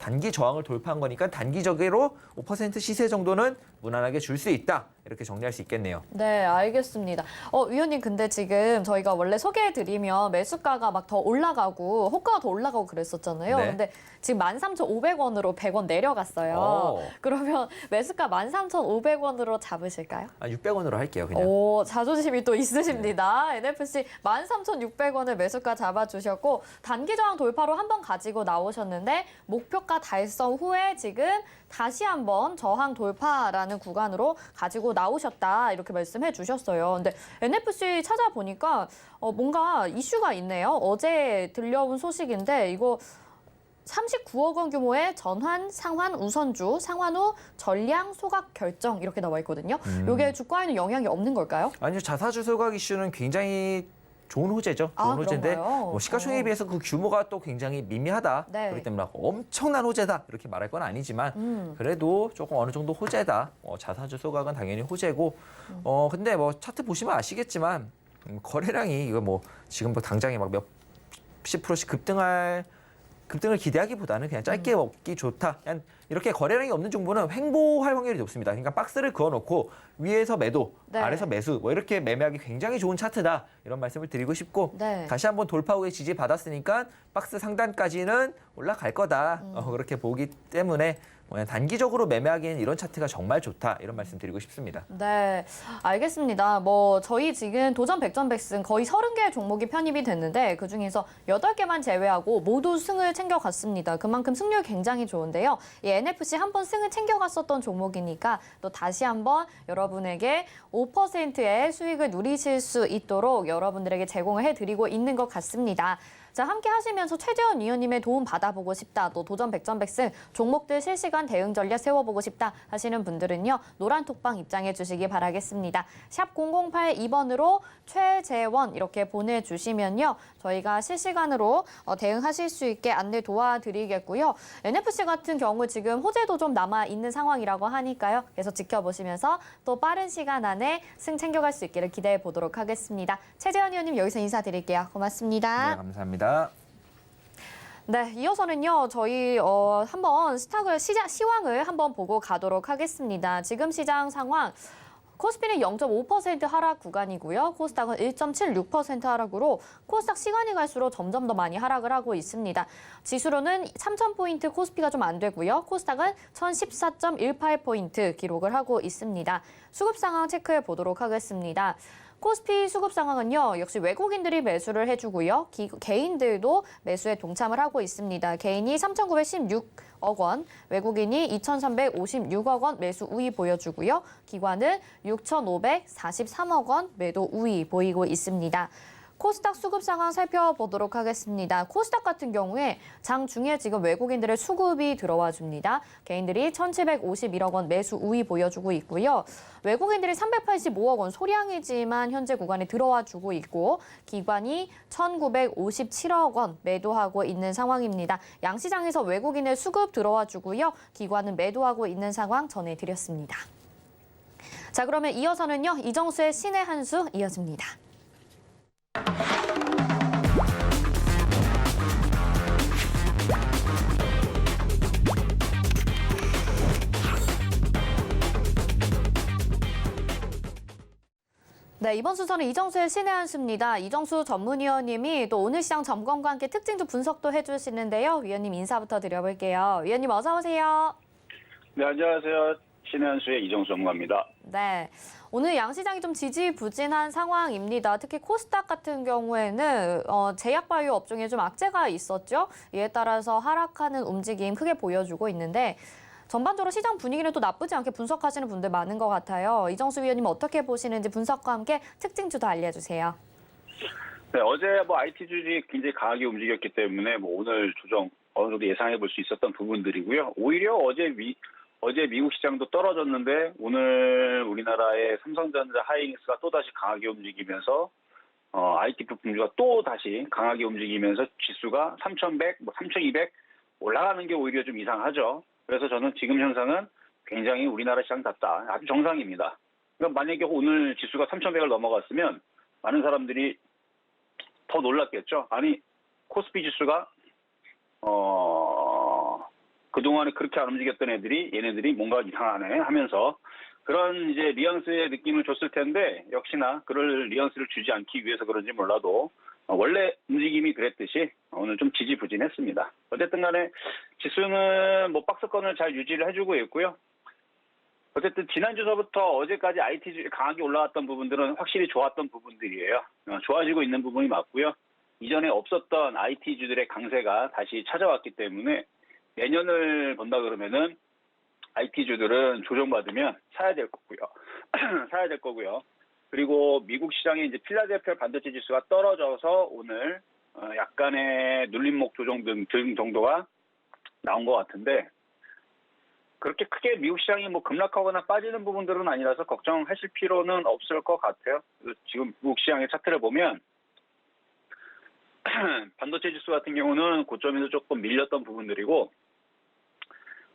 단기 저항을 돌파한 거니까 단기적으로 5% 시세 정도는 무난하게 줄 수 있다. 이렇게 정리할 수 있겠네요. 네, 알겠습니다. 위원님, 근데 지금 저희가 원래 소개해드리면 매수가가 막 더 올라가고 호가가 더 올라가고 그랬었잖아요. 네. 근데 지금 13,500원으로 100원 내려갔어요. 그러면 매수가 13,500원으로 잡으실까요? 600원으로 할게요, 그냥. 오, 자존심이 또 있으십니다. NFC 13,600원을 매수가 잡아주셨고 단기 저항 돌파로 한번 가지고 나오셨는데 목표가 달성 후에 지금 다시 한번 저항 돌파라는 구간으로 가지고 나오셨다 이렇게 말씀해 주셨어요. 근데 NFC 찾아보니까 뭔가 이슈가 있네요. 어제 들려온 소식인데 이거 39억 원 규모의 전환, 상환, 우선주, 상환 후 전량 소각 결정 이렇게 나와 있거든요. 이게 주가에는 영향이 없는 걸까요? 아니요, 자사주 소각 이슈는 굉장히 좋은 호재죠. 좋은 호재인데 그런가요? 시가총액에 비해서 그 규모가 또 굉장히 미미하다. 네. 그렇기 때문에 엄청난 호재다 이렇게 말할 건 아니지만 그래도 조금 어느 정도 호재다. 자사주 소각은 당연히 호재고 근데 뭐 차트 보시면 아시겠지만 거래량이 이거 뭐 지금 뭐 당장에 막 몇십 프로씩 급등을 기대하기보다는 그냥 짧게 먹기 좋다. 그냥 이렇게 거래량이 없는 종목은 횡보할 확률이 높습니다. 그러니까 박스를 그어놓고 위에서 매도, 네. 아래서 매수 뭐 이렇게 매매하기 굉장히 좋은 차트다. 이런 말씀을 드리고 싶고 네. 다시 한번 돌파 후에 지지 받았으니까 박스 상단까지는 올라갈 거다. 그렇게 보기 때문에 그냥 단기적으로 매매하기에는 이런 차트가 정말 좋다. 이런 말씀 드리고 싶습니다. 네, 알겠습니다. 뭐 저희 지금 도전 백전백승 거의 30개 종목이 편입이 됐는데 그중에서 8개만 제외하고 모두 승을 챙겨갔습니다. 그만큼 승률 굉장히 좋은데요. 이 NFC 한번 승을 챙겨갔었던 종목이니까 또 다시 한번 여러분에게 5%의 수익을 누리실 수 있도록 여러분들에게 제공을 해드리고 있는 것 같습니다. 자, 함께 하시면서 최재원 위원님의 도움 받아보고 싶다. 또 도전 백전백승 종목들 실시간 대응 전략 세워보고 싶다 하시는 분들은요. 노란 톡방 입장해 주시기 바라겠습니다. 샵 0082번으로 최재원 이렇게 보내주시면요. 저희가 실시간으로 대응하실 수 있게 안내 도와드리겠고요. NFC 같은 경우 지금 호재도 좀 남아있는 상황이라고 하니까요. 계속 지켜보시면서 또 빠른 시간 안에 승 챙겨갈 수 있기를 기대해 보도록 하겠습니다. 최재원 위원님 여기서 인사드릴게요. 고맙습니다. 네, 감사합니다. 네, 이어서는요, 저희 한번 시황을 한번 보고 가도록 하겠습니다. 지금 시장 상황. 코스피는 0.5% 하락 구간이고요. 코스닥은 1.76% 하락으로 코스닥 시간이 갈수록 점점 더 많이 하락을 하고 있습니다. 지수로는 3,000포인트 코스피가 좀 안 되고요. 코스닥은 1,014.18포인트 기록을 하고 있습니다. 수급 상황 체크해 보도록 하겠습니다. 코스피 수급 상황은요. 역시 외국인들이 매수를 해주고요. 개인들도 매수에 동참을 하고 있습니다. 개인이 3,916억 원, 외국인이 2,356억 원 매수 우위 보여주고요. 기관은 6,543억 원 매도 우위 보이고 있습니다. 코스닥 수급 상황 살펴보도록 하겠습니다. 코스닥 같은 경우에 장 중에 지금 외국인들의 수급이 들어와 줍니다. 개인들이 1,751억 원 매수 우위 보여주고 있고요. 외국인들이 385억 원 소량이지만 현재 구간에 들어와 주고 있고 기관이 1,957억 원 매도하고 있는 상황입니다. 양시장에서 외국인의 수급 들어와 주고요. 기관은 매도하고 있는 상황 전해드렸습니다. 자, 그러면 이어서는요. 이정수의 신의 한 수 이어집니다. 네, 이번 순서는 이정수의 신의 한 수입니다. 이정수 전문위원님이 또 오늘 시장 점검과 함께 특징도 분석도 해주시는데요. 위원님 인사부터 드려볼게요. 위원님 어서 오세요. 네, 안녕하세요. 신의 한 수의 이정수 전문가입니다. 네, 오늘 양시장이 좀 지지부진한 상황입니다. 특히 코스닥 같은 경우에는 제약바이오 업종에 좀 악재가 있었죠. 이에 따라서 하락하는 움직임 크게 보여주고 있는데 전반적으로 시장 분위기는 또 나쁘지 않게 분석하시는 분들 많은 것 같아요. 이정수 위원님 어떻게 보시는지 분석과 함께 특징주도 알려주세요. 네, 어제 IT 주식이 굉장히 강하게 움직였기 때문에 오늘 조정 어느 정도 예상해 볼 수 있었던 부분들이고요. 오히려 어제 어제 미국 시장도 떨어졌는데 오늘 우리나라의 삼성전자, 하이닉스가 또다시 강하게 움직이면서 IT 부품주가 또 다시 강하게 움직이면서 지수가 3,100, 3,200 올라가는 게 오히려 좀 이상하죠. 그래서 저는 지금 현상은 굉장히 우리나라 시장답다. 아주 정상입니다. 그러니까 만약에 오늘 지수가 3,100을 넘어갔으면 많은 사람들이 더 놀랐겠죠. 아니 코스피 지수가 그동안에 그렇게 안 움직였던 애들이 얘네들이 뭔가 이상하네 하면서 그런 이제 뉘앙스의 느낌을 줬을 텐데 역시나 그럴 뉘앙스를 주지 않기 위해서 그런지 몰라도 원래 움직임이 그랬듯이 오늘 좀 지지부진했습니다. 어쨌든 간에 지수는 뭐 박스권을 잘 유지를 해주고 있고요. 어쨌든 지난주서부터 어제까지 IT 강하게 올라왔던 부분들은 확실히 좋았던 부분들이에요. 좋아지고 있는 부분이 맞고요. 이전에 없었던 IT주들의 강세가 다시 찾아왔기 때문에 내년을 본다 그러면은 IT주들은 조정받으면 사야 될 거고요. 사야 될 거고요. 그리고 미국 시장에 이제 필라델피아 반도체 지수가 떨어져서 오늘 약간의 눌림목 조정 등 정도가 나온 것 같은데 그렇게 크게 미국 시장이 뭐 급락하거나 빠지는 부분들은 아니라서 걱정하실 필요는 없을 것 같아요. 지금 미국 시장의 차트를 보면 반도체 지수 같은 경우는 고점에서 조금 밀렸던 부분들이고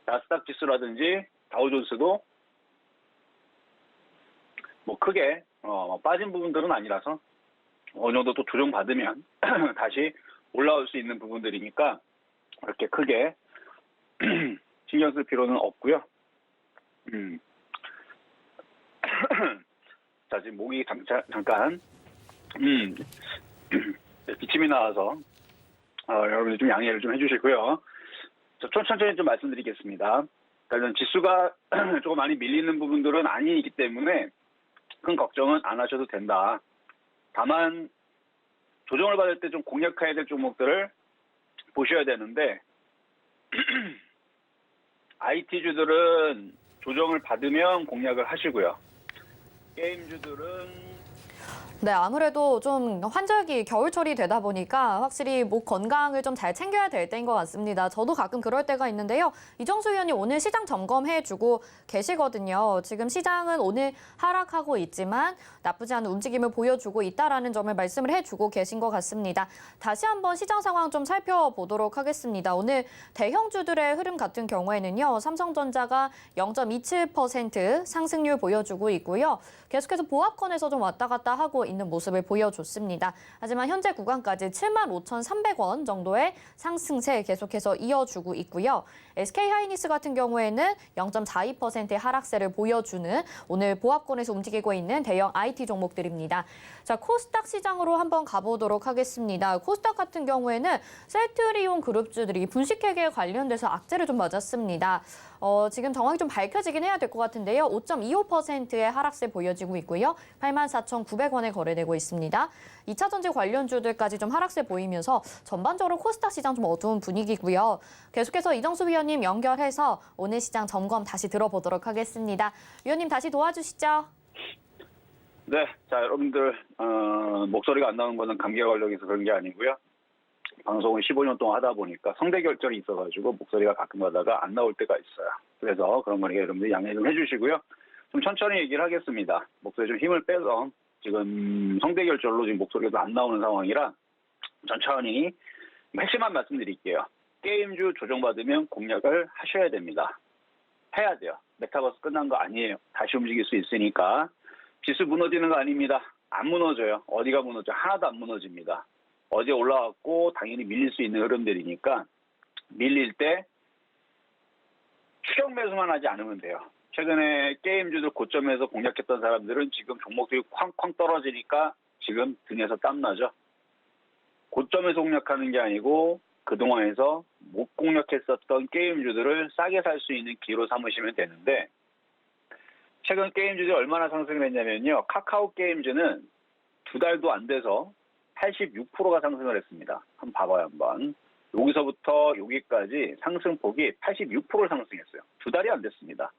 나스닥 지수라든지 다우존스도 뭐 크게 빠진 부분들은 아니라서 어느 정도 또 조정받으면 다시 올라올 수 있는 부분들이니까 그렇게 크게 신경 쓸 필요는 없고요. 자, 지금 목이 잠깐 기침이 나와서 여러분들 좀 양해를 좀 해주시고요. 천천히 좀 말씀드리겠습니다. 일단 지수가 조금 많이 밀리는 부분들은 아니기 때문에 큰 걱정은 안 하셔도 된다. 다만 조정을 받을 때 좀 공략해야 될 종목들을 보셔야 되는데 IT주들은 조정을 받으면 공략을 하시고요. 게임주들은 네, 아무래도 좀 환절기 겨울철이 되다 보니까 확실히 목 건강을 좀 잘 챙겨야 될 때인 것 같습니다. 저도 가끔 그럴 때가 있는데요. 이정수 위원님 오늘 시장 점검해주고 계시거든요. 지금 시장은 오늘 하락하고 있지만 나쁘지 않은 움직임을 보여주고 있다라는 점을 말씀을 해주고 계신 것 같습니다. 다시 한번 시장 상황 좀 살펴보도록 하겠습니다. 오늘 대형주들의 흐름 같은 경우에는요. 삼성전자가 0.27% 상승률 보여주고 있고요. 계속해서 보합권에서 좀 왔다 갔다 하고 있는 모습을 보여줬습니다. 하지만 현재 구간까지 75,300원 정도의 상승세 계속해서 이어주고 있고요. SK하이닉스 같은 경우에는 0.42%의 하락세를 보여주는 오늘 보합권에서 움직이고 있는 대형 IT 종목들입니다. 자, 코스닥 시장으로 한번 가보도록 하겠습니다. 코스닥 같은 경우에는 셀트리온 그룹주들이 분식회계에 관련돼서 악재를 좀 맞았습니다. 지금 정확히 좀 밝혀지긴 해야 될 것 같은데요. 5.25%의 하락세 보여지고 있고요. 84,900원에 거래되고 있습니다. 2차 전지 관련주들까지 좀 하락세 보이면서 전반적으로 코스닥 시장 좀 어두운 분위기고요. 계속해서 이정수 위원님 연결해서 오늘 시장 점검 다시 들어보도록 하겠습니다. 위원님 다시 도와주시죠. 네, 자 여러분들 목소리가 안 나오는 거는 감기가 걸려서 그런 게 아니고요. 방송을 15년 동안 하다 보니까 성대결절이 있어가지고 목소리가 가끔 가다가 안 나올 때가 있어요. 그래서 그런 거니까 여러분들 양해 좀 해주시고요. 좀 천천히 얘기를 하겠습니다. 목소리에 좀 힘을 빼서 지금 성대결절로 지금 목소리가 안 나오는 상황이라 천천히 핵심만 말씀드릴게요. 게임주 조정받으면 공략을 하셔야 됩니다. 해야 돼요. 메타버스 끝난 거 아니에요. 다시 움직일 수 있으니까. 지수 무너지는 거 아닙니다. 안 무너져요. 어디가 무너져? 하나도 안 무너집니다. 어제 올라왔고 당연히 밀릴 수 있는 흐름들이니까 밀릴 때 추격 매수만 하지 않으면 돼요. 최근에 게임주들 고점에서 공략했던 사람들은 지금 종목들이 쾅쾅 떨어지니까 지금 등에서 땀나죠. 고점에서 공략하는 게 아니고 그동안에서 못 공략했었던 게임주들을 싸게 살 수 있는 기회로 삼으시면 되는데 최근 게임주들이 얼마나 상승을 했냐면요. 카카오 게임즈는 2달도 안 돼서 86%가 상승을 했습니다. 한번 봐봐요, 한번. 여기서부터 여기까지 상승폭이 86%를 상승했어요. 2달이 안 됐습니다.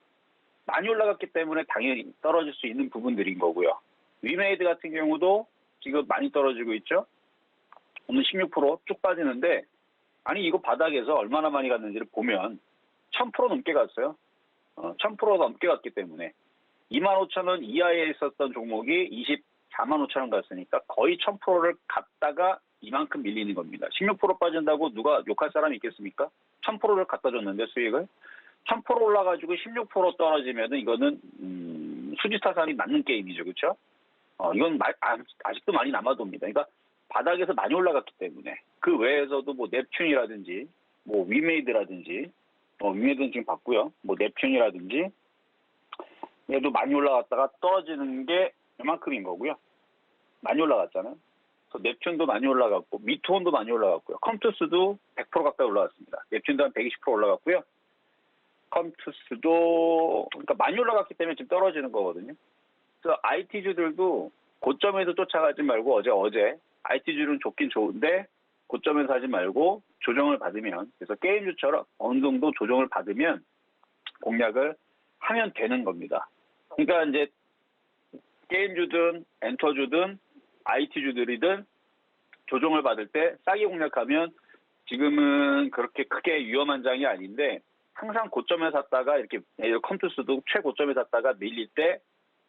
많이 올라갔기 때문에 당연히 떨어질 수 있는 부분들인 거고요. 위메이드 같은 경우도 지금 많이 떨어지고 있죠. 오늘 16% 쭉 빠지는데 아니 이거 바닥에서 얼마나 많이 갔는지를 보면 1000% 넘게 갔어요. 1000% 넘게 갔기 때문에 25,000원 이하에 있었던 종목이 245,000원 갔으니까 거의 1000%를 갔다가 이만큼 밀리는 겁니다. 16% 빠진다고 누가 욕할 사람이 있겠습니까? 1000%를 갖다 줬는데 수익을 1000% 올라가지고 16% 떨어지면은 이거는 수지타산이 맞는 게임이죠, 그렇죠? 이건 아직도 많이 남아도입니다. 그러니까 바닥에서 많이 올라갔기 때문에 그 외에서도 뭐 넵튠이라든지 뭐 위메이드라든지 위메이드는 지금 봤고요. 뭐 넵튠이라든지 얘도 많이 올라갔다가 떨어지는 게 이만큼인 거고요. 많이 올라갔잖아요. 그래서 넵튠도 많이 올라갔고 미투온도 많이 올라갔고요. 컴투스도 100% 가까이 올라갔습니다. 넵튠도 한 120% 올라갔고요. 컴투스도 그러니까 많이 올라갔기 때문에 지금 떨어지는 거거든요. 그래서 IT주들도 고점에서 쫓아가지 말고 어제 IT주는 좋긴 좋은데 고점에서 하지 말고 조정을 받으면 그래서 게임주처럼 어느 정도 조정을 받으면 공략을 하면 되는 겁니다. 그러니까 이제 게임주든 엔터주든 IT주들이든 조정을 받을 때 싸게 공략하면 지금은 그렇게 크게 위험한 장이 아닌데 항상 고점에 샀다가 이렇게 컴투스도 최고점에 샀다가 밀릴 때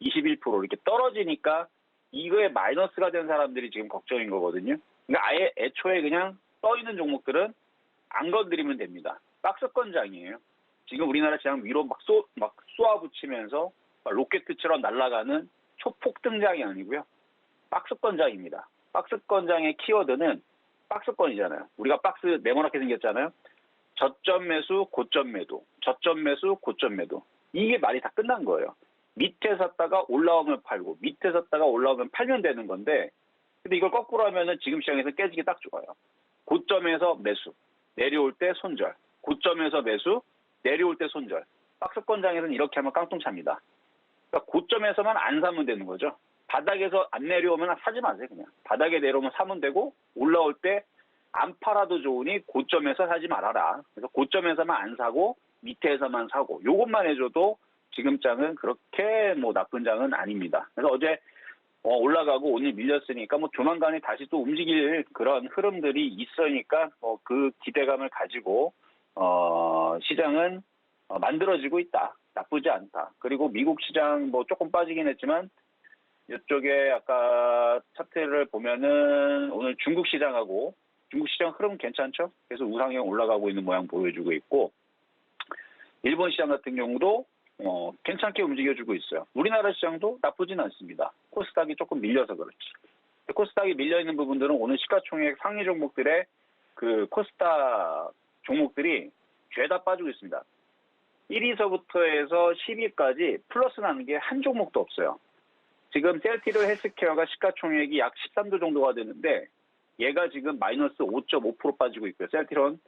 21% 이렇게 떨어지니까 이거에 마이너스가 된 사람들이 지금 걱정인 거거든요. 그러니까 아예 애초에 그냥 떠 있는 종목들은 안 건드리면 됩니다. 박스권장이에요. 지금 우리나라 시장 위로 막 쏘아붙이면서 로켓처럼 날아가는 초폭등장이 아니고요. 박스권장입니다. 박스권장의 키워드는 박스권이잖아요. 우리가 박스 네모나게 생겼잖아요. 저점 매수, 고점 매도, 저점 매수, 고점 매도. 이게 말이 다 끝난 거예요. 밑에 샀다가 올라오면 팔고, 밑에 샀다가 올라오면 팔면 되는 건데, 근데 이걸 거꾸로 하면은 지금 시장에서 깨지기 딱 좋아요. 고점에서 매수, 내려올 때 손절. 고점에서 매수, 내려올 때 손절. 박스권장에서는 이렇게 하면 깡통차입니다. 그러니까 고점에서만 안 사면 되는 거죠. 바닥에서 안 내려오면 사지 마세요, 그냥. 바닥에 내려오면 사면 되고, 올라올 때 안 팔아도 좋으니 고점에서 사지 말아라. 그래서 고점에서만 안 사고, 밑에서만 사고, 요것만 해줘도 지금 장은 그렇게 뭐 나쁜 장은 아닙니다. 그래서 어제 올라가고 오늘 밀렸으니까 뭐 조만간에 다시 또 움직일 그런 흐름들이 있으니까 그 기대감을 가지고 시장은 만들어지고 있다. 나쁘지 않다. 그리고 미국 시장 뭐 조금 빠지긴 했지만 이쪽에 아까 차트를 보면은 오늘 중국 시장하고 중국 시장 흐름 괜찮죠? 그래서 우상향 올라가고 있는 모양 보여주고 있고 일본 시장 같은 경우도 괜찮게 움직여주고 있어요. 우리나라 시장도 나쁘진 않습니다. 코스닥이 조금 밀려서 그렇지. 코스닥이 밀려있는 부분들은 오늘 시가총액 상위 종목들의 그 코스닥 종목들이 죄다 빠지고 있습니다. 1위서부터 해서 10위까지 플러스 나는 게 한 종목도 없어요. 지금 셀티로 헬스케어가 시가총액이 약 13조 정도가 되는데 얘가 지금 마이너스 5.5% 빠지고 있고요. 셀티론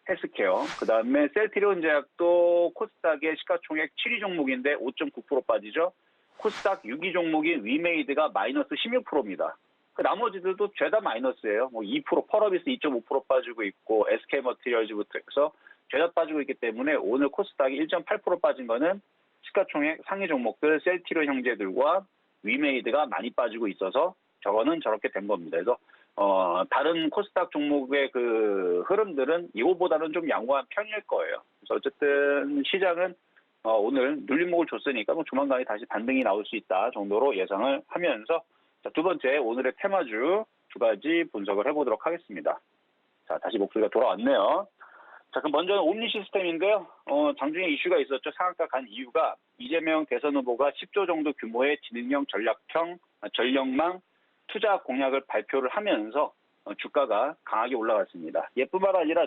헬스케어. 그 다음에 셀티론 제약도 코스닥의 시가총액 7위 종목인데 5.9% 빠지죠. 코스닥 6위 종목인 위메이드가 마이너스 16%입니다. 그 나머지들도 죄다 마이너스예요. 뭐 2%, 펄어비스 2.5% 빠지고 있고 SK머티리얼즈부터 해서 죄다 빠지고 있기 때문에 오늘 코스닥이 1.8% 빠진 거는 시가총액 상위 종목들 셀티론 형제들과 위메이드가 많이 빠지고 있어서 저거는 저렇게 된 겁니다. 그래서 다른 코스닥 종목의 그 흐름들은 이거보다는 좀 양호한 편일 거예요. 그래서 어쨌든 시장은 오늘 눌림목을 줬으니까 뭐 조만간에 다시 반등이 나올 수 있다 정도로 예상을 하면서 자, 두 번째 오늘의 테마주 두 가지 분석을 해보도록 하겠습니다. 자, 다시 목소리가 돌아왔네요. 자, 그럼 먼저 옴니 시스템인데요. 장중에 이슈가 있었죠. 상한가 간 이유가 이재명 대선 후보가 10조 정도 규모의 지능형 전력망 투자 공약을 발표를 하면서 주가가 강하게 올라갔습니다. 얘뿐만 아니라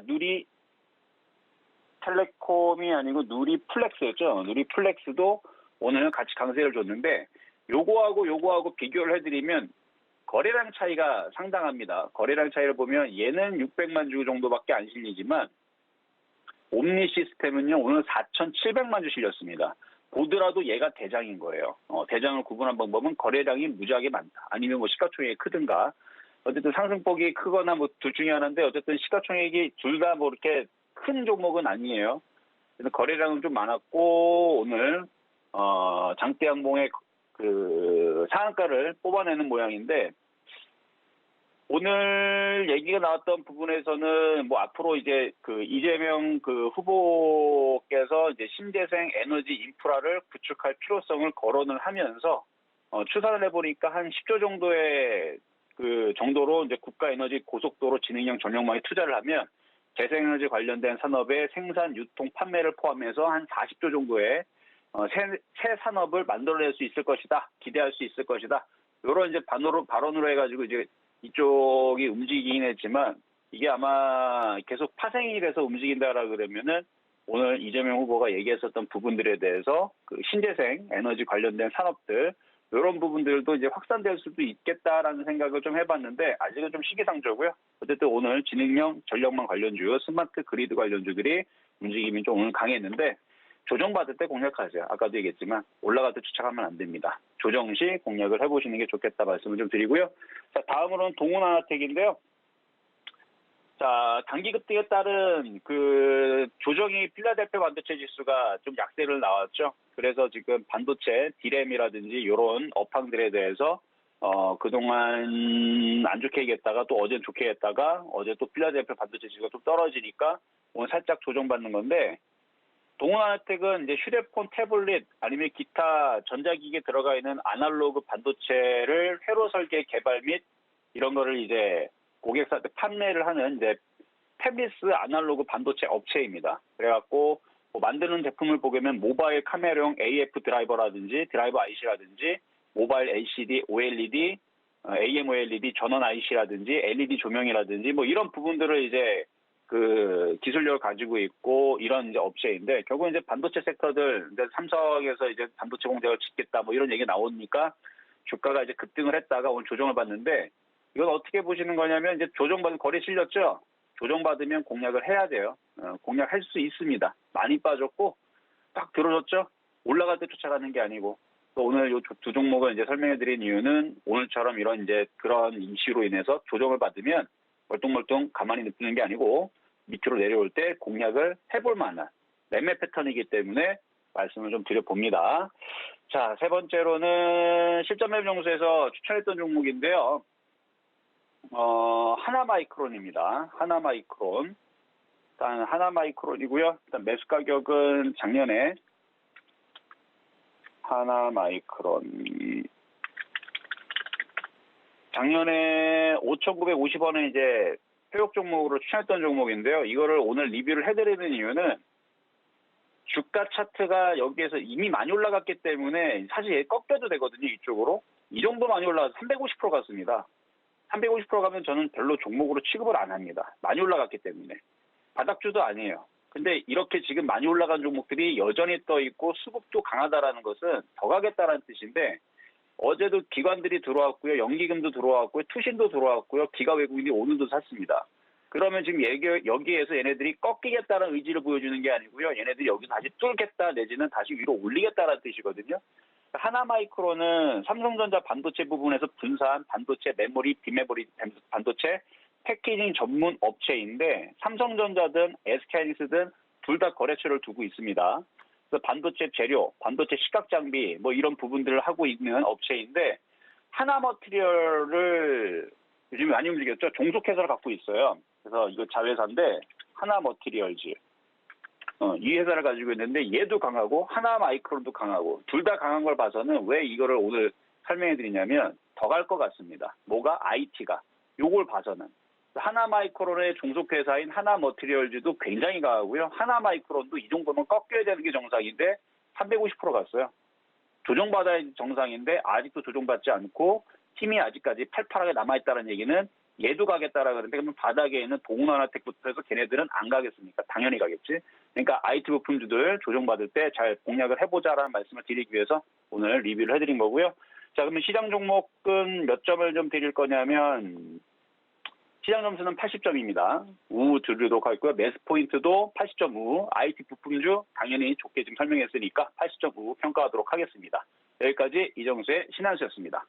누리텔레콤이 아니고 누리플렉스였죠. 누리플렉스도 오늘 같이 강세를 줬는데 요거하고 비교를 해드리면 거래량 차이가 상당합니다. 거래량 차이를 보면 얘는 600만 주 정도밖에 안 실리지만 옴니 시스템은요 오늘 4,700만 주 실렸습니다. 보더라도 얘가 대장인 거예요. 대장을 구분한 방법은 거래량이 무지하게 많다. 아니면 뭐 시가총액이 크든가. 어쨌든 상승폭이 크거나 뭐 둘 중에 하나인데 어쨌든 시가총액이 둘 다 뭐 이렇게 큰 종목은 아니에요. 그래서 거래량은 좀 많았고 오늘 장대양봉의 그 상한가를 뽑아내는 모양인데 오늘 얘기가 나왔던 부분에서는 뭐 앞으로 이제 그 이재명 그 후보께서 이제 신재생 에너지 인프라를 구축할 필요성을 거론을 하면서 추산을 해보니까 한 10조 정도의 그 정도로 이제 국가 에너지 고속도로 진행형 전력망에 투자를 하면 재생에너지 관련된 산업의 생산, 유통, 판매를 포함해서 한 40조 정도의 새 산업을 만들어낼 수 있을 것이다. 기대할 수 있을 것이다. 이런 이제 발언으로 해가지고 이제 이쪽이 움직이긴 했지만 이게 아마 계속 파생이 돼서 움직인다라 그러면은 오늘 이재명 후보가 얘기했었던 부분들에 대해서 그 신재생 에너지 관련된 산업들 이런 부분들도 이제 확산될 수도 있겠다라는 생각을 좀 해봤는데 아직은 좀 시기상조고요. 어쨌든 오늘 진행형 전력망 관련주, 스마트 그리드 관련주들이 움직임이 좀 오늘 강했는데 조정받을 때 공략하세요. 아까도 얘기했지만 올라갈 때 추측하면 안 됩니다. 조정 시 공략을 해보시는 게 좋겠다 말씀을 좀 드리고요. 자, 다음으로는 동훈하나텍인데요. 자, 단기 급등에 따른 그 조정이 필라델피아 반도체 지수가 좀 약세를 나왔죠. 그래서 지금 반도체, 디램이라든지 이런 업황들에 대해서 그동안 안 좋게 얘기했다가 또 어제는 좋게 했다가 어제 또 필라델피아 반도체 지수가 좀 떨어지니까 오늘 살짝 조정받는 건데 동훈하나텍은 이제 휴대폰, 태블릿 아니면 기타 전자기기에 들어가 있는 아날로그 반도체를 회로 설계 개발 및 이런 거를 이제 고객사한테 판매를 하는 이제 팹리스 아날로그 반도체 업체입니다. 그래갖고 뭐 만드는 제품을 보면 모바일 카메라용 AF 드라이버라든지 드라이버 IC라든지 모바일 LCD, OLED, AMOLED 전원 IC라든지 LED 조명이라든지 뭐 이런 부분들을 이제 그 기술력을 가지고 있고 이런 이제 업체인데 결국 이제 반도체 섹터들 이제 삼성에서 이제 반도체 공장을 짓겠다 뭐 이런 얘기 나오니까 주가가 이제 급등을 했다가 오늘 조정을 받는데 이건 어떻게 보시는 거냐면 이제 조정받은 거래 실렸죠. 조정받으면 공략을 해야 돼요. 공략할 수 있습니다. 많이 빠졌고 딱 들어졌죠. 올라갈 때 쫓아가는 게 아니고 또 오늘 이 두 종목을 이제 설명해드린 이유는 오늘처럼 이런 이제 그런 이슈로 인해서 조정을 받으면 멀뚱멀뚱 가만히 냅두는 게 아니고 밑으로 내려올 때 공략을 해볼 만한 매매 패턴이기 때문에 말씀을 좀 드려봅니다. 자, 세 번째로는 실전 매매 정수에서 추천했던 종목인데요. 하나마이크론입니다. 하나마이크론. 일단 하나마이크론이고요. 일단 매수 가격은 작년에 하나마이크론 작년에 5,950원에 이제 회복 종목으로 추천했던 종목인데요. 이거를 오늘 리뷰를 해드리는 이유는 주가 차트가 여기에서 이미 많이 올라갔기 때문에 사실 꺾여도 되거든요. 이쪽으로. 이 정도 많이 올라가서 350% 갔습니다. 350% 가면 저는 별로 종목으로 취급을 안 합니다. 많이 올라갔기 때문에. 바닥주도 아니에요. 근데 이렇게 지금 많이 올라간 종목들이 여전히 떠 있고 수급도 강하다라는 것은 더 가겠다라는 뜻인데 어제도 기관들이 들어왔고요. 연기금도 들어왔고요. 투신도 들어왔고요. 기가 외국인이 오늘도 샀습니다. 그러면 지금 여기에서 얘네들이 꺾이겠다는 의지를 보여주는 게 아니고요. 얘네들이 여기서 다시 뚫겠다 내지는 다시 위로 올리겠다라는 뜻이거든요. 하나마이크론은 삼성전자 반도체 부분에서 분산 반도체 메모리, 비메모리 반도체 패키징 전문 업체인데 삼성전자든 SK하이닉스든 둘 다 거래처를 두고 있습니다. 그래서 반도체 재료, 반도체 시각 장비 뭐 이런 부분들을 하고 있는 업체인데 하나머티리얼을 요즘 많이 움직였죠. 종속회사를 갖고 있어요. 그래서 이거 자회사인데 하나머티리얼즈. 이 회사를 가지고 있는데 얘도 강하고 하나마이크론도 강하고 둘 다 강한 걸 봐서는 왜 이거를 오늘 설명해 드리냐면 더 갈 것 같습니다. 뭐가? IT가. 요걸 봐서는. 하나마이크론의 종속회사인 하나머티리얼즈도 굉장히 강하고요. 하나마이크론도 이 정도면 꺾여야 되는 게 정상인데 350% 갔어요. 조정받아야 정상인데 아직도 조정받지 않고 힘이 아직까지 팔팔하게 남아있다는 얘기는 얘도 가겠다라 그러는데 그러면 바닥에 있는 동훈하나텍부터 해서 걔네들은 안 가겠습니까? 당연히 가겠지. 그러니까 IT 부품주들 조정받을 때 잘 공략을 해보자라는 말씀을 드리기 위해서 오늘 리뷰를 해드린 거고요. 자, 그러면 시장 종목은 몇 점을 좀 드릴 거냐면 시장 점수는 80점입니다. 우후 드리도록 하고요. 매수 포인트도 80점 우후. IT 부품주 당연히 좋게 지금 설명했으니까 80점 우후 평가하도록 하겠습니다. 여기까지 이정수의 신한수였습니다.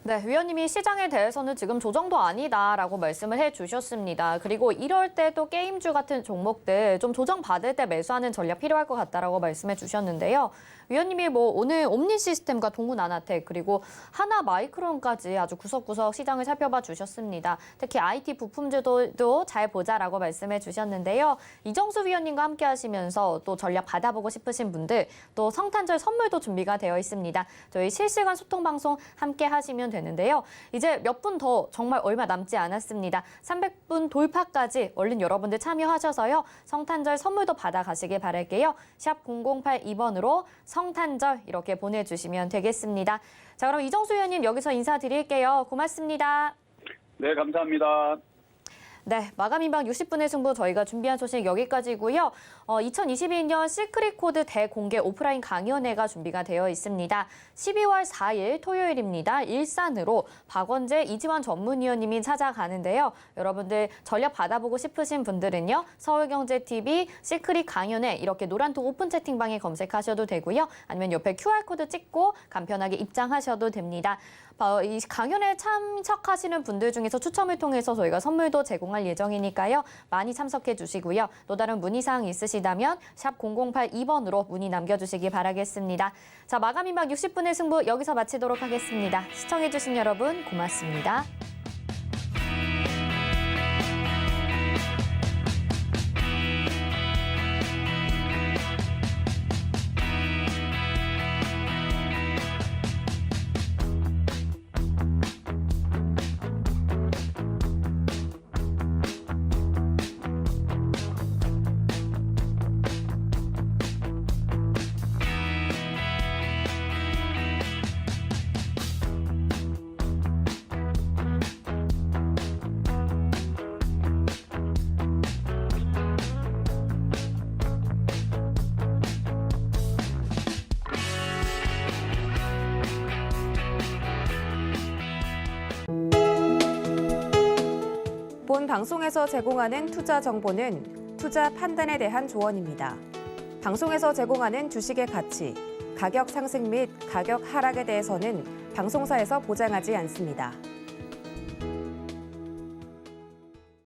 네, 위원님이 시장에 대해서는 지금 조정도 아니다라고 말씀을 해주셨습니다. 그리고 이럴 때 또 게임주 같은 종목들 좀 조정받을 때 매수하는 전략 필요할 것 같다라고 말씀해 주셨는데요. 위원님이 오늘 옴니 시스템과 동훈 아나텍 그리고 하나 마이크론까지 아주 구석구석 시장을 살펴봐 주셨습니다. 특히 IT 부품주도 잘 보자라고 말씀해 주셨는데요. 이정수 위원님과 함께 하시면서 또 전략 받아보고 싶으신 분들 또 성탄절 선물도 준비가 되어 있습니다. 저희 실시간 소통 방송 함께 하시면 되는데요. 이제 몇 분 더 정말 얼마 남지 않았습니다. 300분 돌파까지 얼른 여러분들 참여하셔서요. 성탄절 선물도 받아가시길 바랄게요. 샵 0082번으로 성탄절 이렇게 보내주시면 되겠습니다. 자, 그럼 이정수 위원님 여기서 인사드릴게요. 고맙습니다. 네, 감사합니다. 네, 마감 인방 60분의 승부 저희가 준비한 소식 여기까지고요. 2022년 시크릿 코드 대공개 오프라인 강연회가 준비가 되어 있습니다. 12월 4일 토요일입니다. 일산으로 박원재 이지환 전문위원님이 찾아가는데요. 여러분들 전략 받아보고 싶으신 분들은요. 서울경제TV 시크릿 강연회 이렇게 노란톡 오픈 채팅방에 검색하셔도 되고요. 아니면 옆에 QR코드 찍고 간편하게 입장하셔도 됩니다. 이 강연에 참석하시는 분들 중에서 추첨을 통해서 저희가 선물도 제공할 예정이니까요. 많이 참석해 주시고요. 또 다른 문의사항 있으시다면 샵 0082번으로 문의 남겨주시기 바라겠습니다. 자, 마감 인방 60분의 승부 여기서 마치도록 하겠습니다. 시청해 주신 여러분 고맙습니다. 본 방송에서 제공하는 투자 정보는 투자 판단에 대한 조언입니다. 방송에서 제공하는 주식의 가치, 가격 상승 및 가격 하락에 대해서는 방송사에서 보장하지 않습니다.